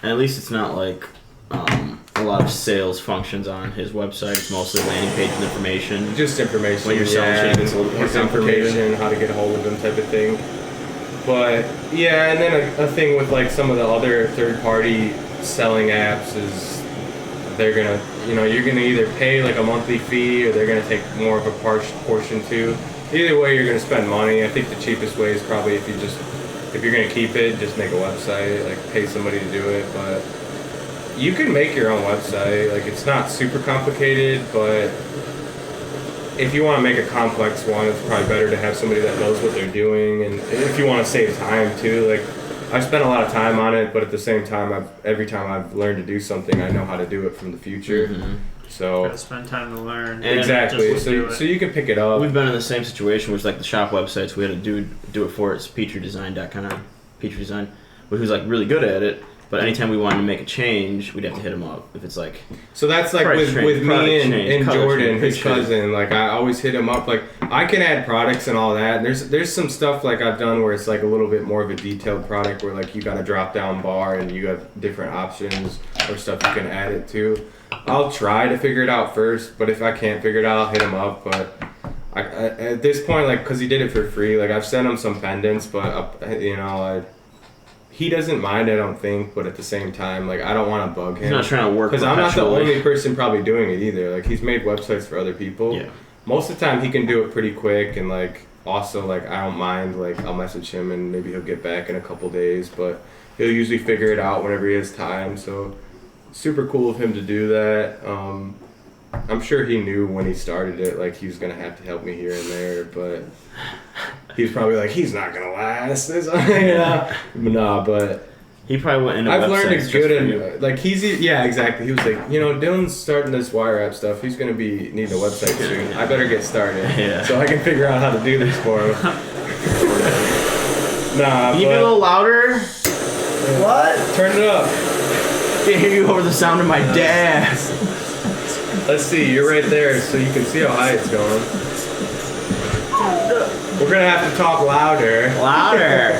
and at least it's not like a lot of sales functions on his website. It's mostly landing page and information. Just information. When you're selling shit, it's a little more complicated. Information, how to get a hold of them, type of thing. But yeah, and then a thing with like some of the other third-party selling apps is they're gonna, you know, you're gonna either pay like a monthly fee, or they're gonna take more of a portion too. Either way, you're gonna spend money. I think the cheapest way is probably if you're gonna keep it, just make a website, like pay somebody to do it. But you can make your own website. Like it's not super complicated, but if you want to make a complex one, it's probably better to have somebody that knows what they're doing. And if you want to save time too, like I've spent a lot of time on it, but at the same time, every time I've learned to do something, I know how to do it from the future. So Gotta spend time to learn. Exactly. So you can pick it up. We've been in the same situation, which like the shop websites, we had to do it for it. It's petredesign.com, Petri Design, who's like really good at it. But anytime we wanted to make a change, we'd have to hit him up. If it's like, so that's like with me and Jordan, his cousin. Like I always hit him up. Like I can add products and all that. There's some stuff like I've done where it's like a little bit more of a detailed product, where like you got a drop down bar and you have different options or stuff you can add it to. I'll try to figure it out first, but if I can't figure it out, I'll hit him up. But I at this point, like, cause he did it for free. Like I've sent him some pendants, but you know, he doesn't mind, I don't think, but at the same time, like, I don't want to bug him. He's not trying to work because I'm not the only person probably doing it either. Like, he's made websites for other people. Yeah. Most of the time, he can do it pretty quick, and, like, also, like, I don't mind. Like, I'll message him, and maybe he'll get back in a couple days, but he'll usually figure it out whenever he has time, so super cool of him to do that. I'm sure he knew when he started it, like, he was going to have to help me here and there, but he's probably like, he's not going to last. You know? Nah, but he probably went into I've learned it's good. And, like, yeah, exactly. He was like, you know, Dylan's starting this wire app stuff. He's going to be needing a website soon. I better get started so I can figure out how to do this for him. Nah, can you be a little louder? What? Turn it up. I can hear you over the sound of my dad. Let's see, you're right there, so you can see how high it's going. We're gonna have to talk louder. Louder.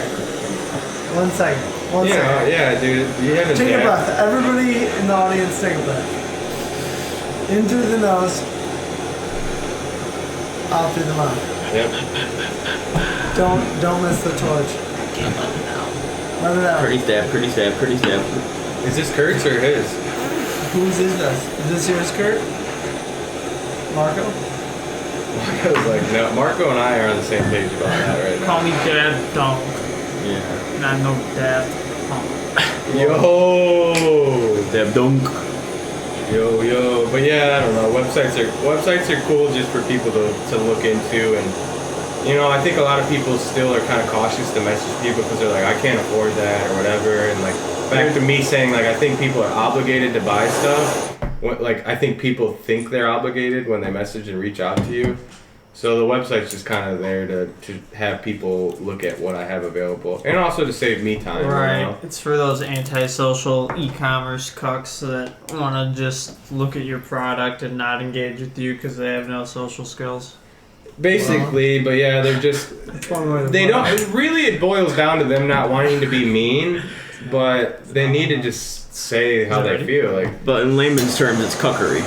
1 second. One second. Yeah, dude. You haven't take a breath. Everybody in the audience, take a breath. In through the nose. Out through the mouth. Yep. Don't miss the torch. Let it out. Pretty stab. Is this Kurt's or his? Whose is this? Is this yours, Kurt? Marco? I was like, no, Marco and I are on the same page about that right now. Call me Dad Dunk. Yeah. Not no Dad Punk. Yo! Dab dunk. Yo. But yeah, I don't know. Websites are cool just for people to look into, and you know, I think a lot of people still are kind of cautious to message people because they're like, I can't afford that or whatever. And like, back to me saying like, I think people are obligated to buy stuff. Like, I think people think they're obligated when they message and reach out to you. So the website's just kind of there to have people look at what I have available, and also to save me time. Right. You know? It's for those antisocial e-commerce cucks that want to just look at your product and not engage with you because they have no social skills. Basically, but yeah, they're just they don't. It boils down to them not wanting to be mean, but they need to just say how they feel. Like, but in layman's terms, it's cuckery.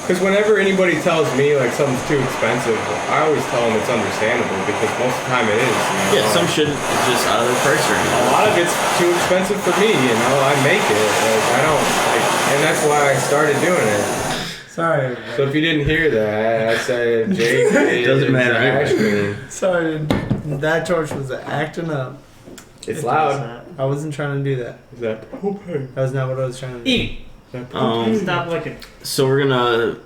Because whenever anybody tells me like something's too expensive, I always tell them it's understandable because most of the time it is. You know? Yeah, some shit is just out of the price range. A lot of it's too expensive for me. You know, I make it. Like, I don't like, and that's why I started doing it. Sorry. So if you didn't hear that, I said Jake. It doesn't matter. Ashman. Sorry, that George was acting up. It's loud. I wasn't trying to do that. Is that propane? That was not what I was trying to do. Eat. Stop licking. So we're gonna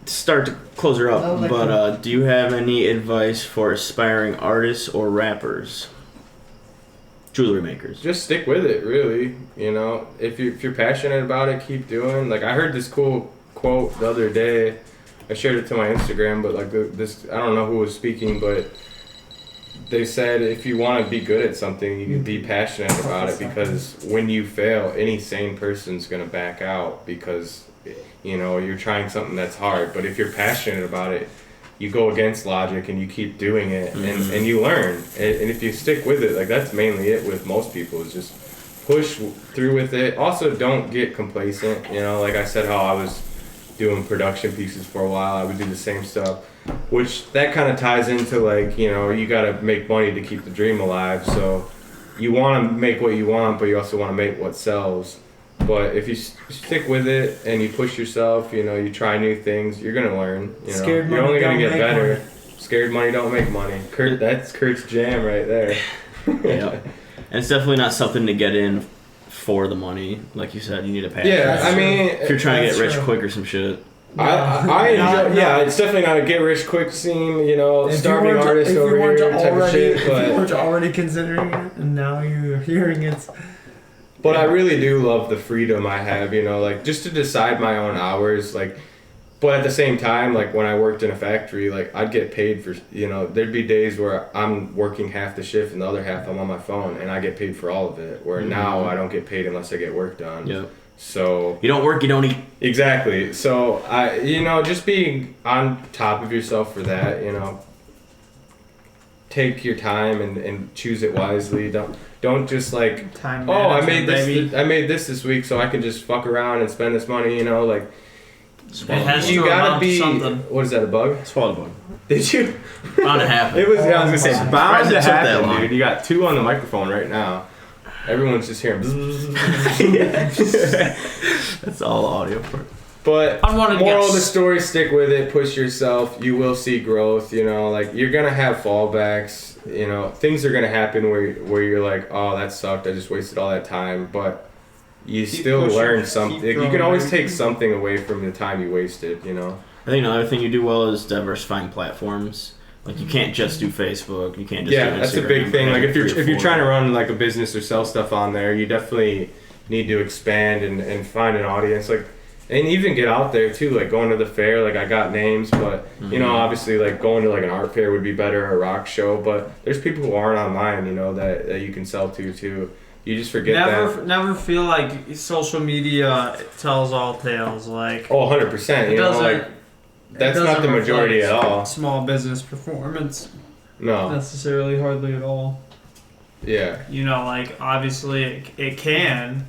start to close her up, Oh, but do you have any advice for aspiring artists or rappers, jewelry makers? Just stick with it, really. You know, if you're passionate about it, keep doing. Like, I heard this cool quote the other day. I shared it to my Instagram, but like this, I don't know who was speaking, but they said if you want to be good at something, you can be passionate about it, because when you fail, any sane person's gonna back out because, you know, you're trying something that's hard. But if you're passionate about it, you go against logic and you keep doing it, and you learn. And if you stick with it, like, that's mainly it with most people, is just push through with it. Also, don't get complacent. You know, like I said, how I was doing production pieces for a while, I would do the same stuff, which that kind of ties into, like, you know, you got to make money to keep the dream alive. So you want to make what you want, but you also want to make what sells. But if you stick with it and you push yourself, you know, you try new things, you're gonna learn. You know, you're only gonna get better. Money. Scared money don't make money. That's Kurt's jam right there. Yeah, and it's definitely not something to get in for the money. Like you said, you need a passion. Yeah, I mean, if you're trying to get rich quick or some shit. I enjoy, yeah, it's definitely not a get rich quick scene, you know, starving artist over here type of shit. But if you weren't already considering it, and now you're hearing it. But I really do love the freedom I have, you know, like, just to decide my own hours, like, but at the same time, like, when I worked in a factory, like, I'd get paid for, you know, there'd be days where I'm working half the shift and the other half I'm on my phone, and I get paid for all of it, where now I don't get paid unless I get work done. Yep. So you don't work, you don't eat. Exactly. So I, you know, just being on top of yourself for that, you know, take your time and choose it wisely. Don't just like, Time I made management, this. I made this week, so I can just fuck around and spend this money. You know, like, It has you to gotta amount to be. something. What is that? A bug? Swallowed bug. Did you? Bound to happen. It was. Yeah, I was gonna say bound Surprised to it took that happen, long. dude. You got 2 on the microphone right now. Everyone's just hearing. That's all audio for it. But Unwanted moral of the guests. story: stick with it, push yourself. You will see growth. You know, like, you're gonna have fallbacks. You know, things are gonna happen where you're like, oh, that sucked. I just wasted all that time. But you still pushing, learn keep something. You growing, can always right? take something away from the time you wasted. You know. I think another thing you do well is diversifying platforms. Like, you can't just do Facebook. You can't just do Instagram. That's a big thing. Like, if you're 3 or 4. trying to run like a business or sell stuff on there, you definitely need to expand and find an audience. Like, and even get out there too. Like, going to the fair. Like, I got names, but you know, obviously, like, going to like an art fair would be better, or a rock show. But there's people who aren't online, you know, that you can sell to too. You just forget that. Never feel like social media tells all tales. Like, Oh, 100%. You know, like, that's it not the doesn't majority at reflect all. Small business performance No. necessarily, hardly at all. Yeah. You know, like, obviously it can.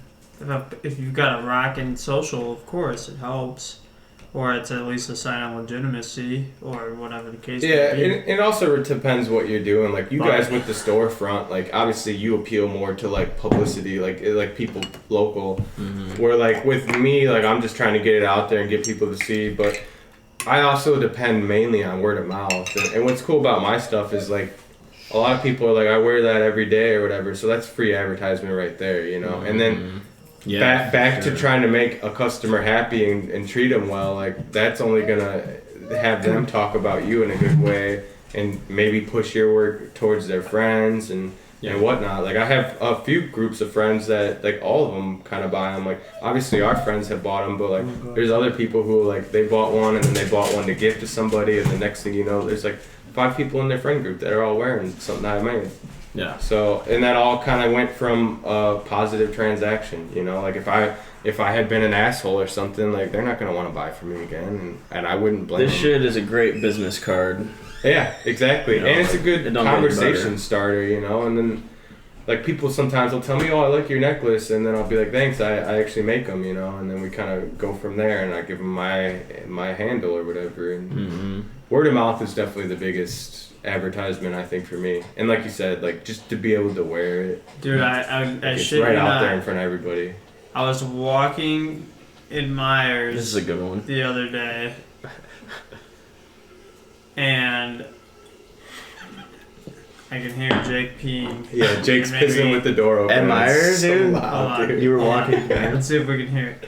If you've got a rockin' social, of course it helps, or it's at least a sign of legitimacy, or whatever the case Yeah, may be. it also depends what you're doing. Like, you guys with the storefront, like, obviously you appeal more to like publicity, like people local. Where, like, with me, like, I'm just trying to get it out there and get people to see. But I also depend mainly on word of mouth. And what's cool about my stuff is like, a lot of people are like, I wear that every day or whatever. So that's free advertisement right there, you know? And then back to trying to make a customer happy and treat them well, like that's only going to have them talk about you in a good way and maybe push your work towards their friends and whatnot. Like I have a few groups of friends that like all of them kind of buy them. Like obviously our friends have bought them, but like there's other people who like they bought one and then they bought one to give to somebody, and the next thing you know, there's like 5 people in their friend group that are all wearing something I made. Yeah. So and that all kind of went from a positive transaction. You know, like if I had been an asshole or something, like they're not gonna want to buy from me again, and I wouldn't blame This them. shit is a great business card. Yeah, exactly. You know, and it's a good it don't get conversation better. starter, you know, and then like people sometimes will tell me, oh, I like your necklace, and then I'll be like, thanks, I actually make them, you know, and then we kind of go from there, and I give them my handle or whatever, and word of mouth is definitely the biggest advertisement, I think, for me. And like you said, like just to be able to wear it, Dude, I it's shit right you out not. there in front of everybody. I was walking in Myers This is a good one. the other day, and I can hear Jake peeing. Yeah, Jake's And maybe- pissing with the door open. At Myers, It's so dude? loud, Hold on. dude. You were walking. Let's see if we can hear it.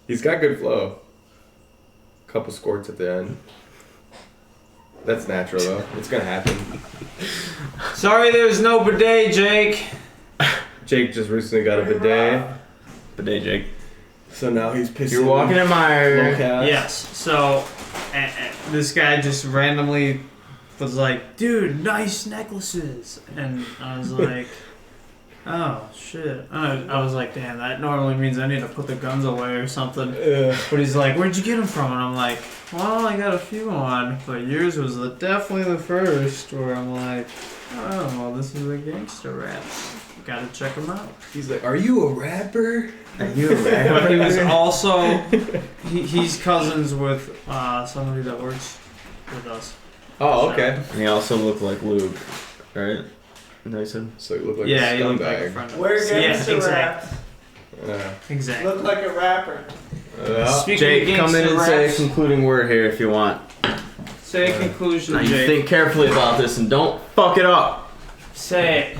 He's got good flow. Couple squirts at the end. That's natural though. It's gonna happen. Sorry there's no bidet, Jake. Jake just recently got a bidet, Bidet, Jake. so now he's pissing. You're walking in Myers. Yes, so this guy just randomly was like, dude, nice necklaces. And I was like, oh, shit. I was like, damn, that normally means I need to put the guns away or something. But he's like, where'd you get them from? And I'm like, well, I got a few on, but yours was definitely the first. Where I'm like, oh, well, this is a Gangsta Wrapz. Gotta check them out. He's like, "Are you a rapper?" Are you a But he was rapper? also, he's cousins with somebody that works with us. Oh, okay. And he also looked like Luke, right? Dyson. So you look like Yeah, a he looked like a scumbag. friend of Wear ours. Yeah, Gangsta exactly. Yeah. Exactly. Look like a rapper. Speaking Jake, of come in Gangsta and say a Wrapz, concluding word here if you want. say a conclusion, Now you Jake. think carefully about this and don't fuck it up. Say it.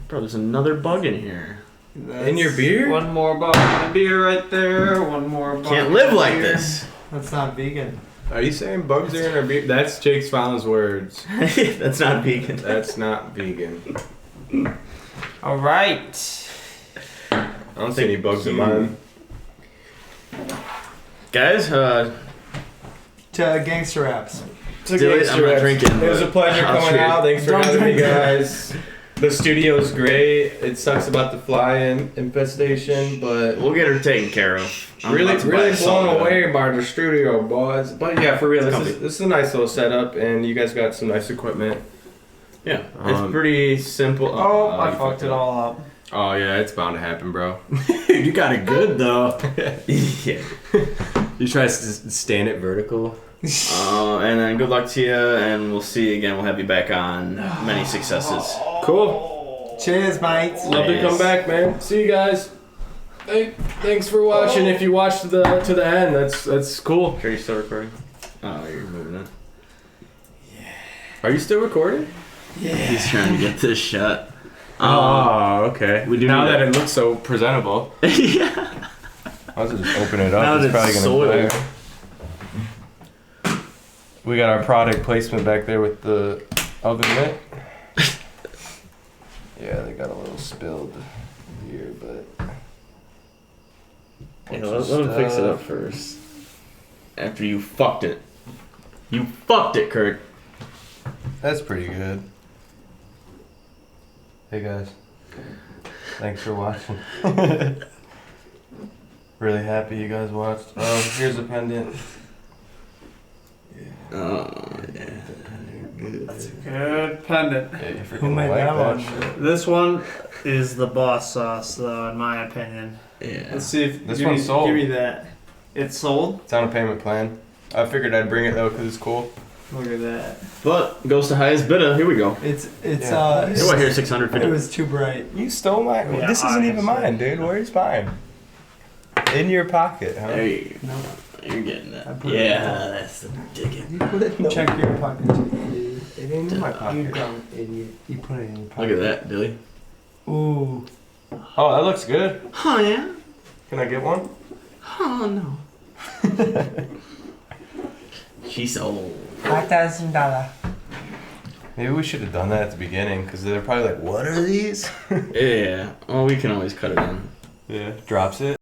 Bro, there's another bug in here. In your beer? One more bottle of beer right there. One more bottle. Can't live of like beer. this. That's not vegan. Are you saying bugs are in our beer? That's Jake's final words. That's not vegan. That's not vegan. All right. I don't see any bugs in mine. Guys, To Gangsta Wrapz. do it. I'm not drinking. It was a pleasure I'll coming treat it. out. Thanks for Don't having me, drink it. guys. The studio's great. It sucks about the fly-in infestation, but We'll get her taken care of. I'm really about to buy blown soda. away by the studio, boys. But yeah, for real, It's this is a nice little setup, and you guys got some nice equipment. Yeah, it's pretty simple. Oh, I you fucked it all up. Oh yeah, it's bound to happen, bro. You got it good though. Yeah. You try to stand it vertical. And then good luck to you, and we'll see you again. We'll have you back on. Many successes. Cool. Cheers, mates. Love to come back, man. See you guys. Thanks for watching. If you watched to the end, that's cool. Sure, you still recording? Oh, you're moving it. Are you still recording? He's trying to get this shut. Oh, okay. we do now need that it looks so presentable. Yeah. I'll just open it up. Now that it's soiled. glare. We got our product placement back there with the oven mitt. Yeah, they got a little spilled here, but. Yeah, let him fix it up first. After you fucked it. You fucked it, Kurt. That's pretty good. Hey guys. Thanks for watching. Really happy you guys watched. Oh, here's a pendant. Oh, yeah. That's a good pendant. Yeah, you freaking Who made like that one? shit. This one is the boss sauce, though, in my opinion. Yeah. Let's see if This give one's me, sold. Give me that. It's sold. It's on a payment plan. I figured I'd bring it though because it's cool. Look at that. But goes to highest bidder. Here we go. It's Yeah. Here, what, here, it 650. was too bright. You stole mine. Yeah, this isn't even honestly. mine, dude. Where's mine? In your pocket, huh? There you go. No. You're getting I that. put it Yeah, in. that's the ticket. You put it in Check your pocket too. It ain't in my You pocket. dumb idiot. You put it in your Look pocket. at that, Dilly. Ooh. Oh, that looks good. Oh, yeah? Can I get one? Oh, no. She sold. $5,000. Maybe we should have done that at the beginning, because they're probably like, what are these? Yeah. Oh, we can always cut it in. Yeah. Drops it.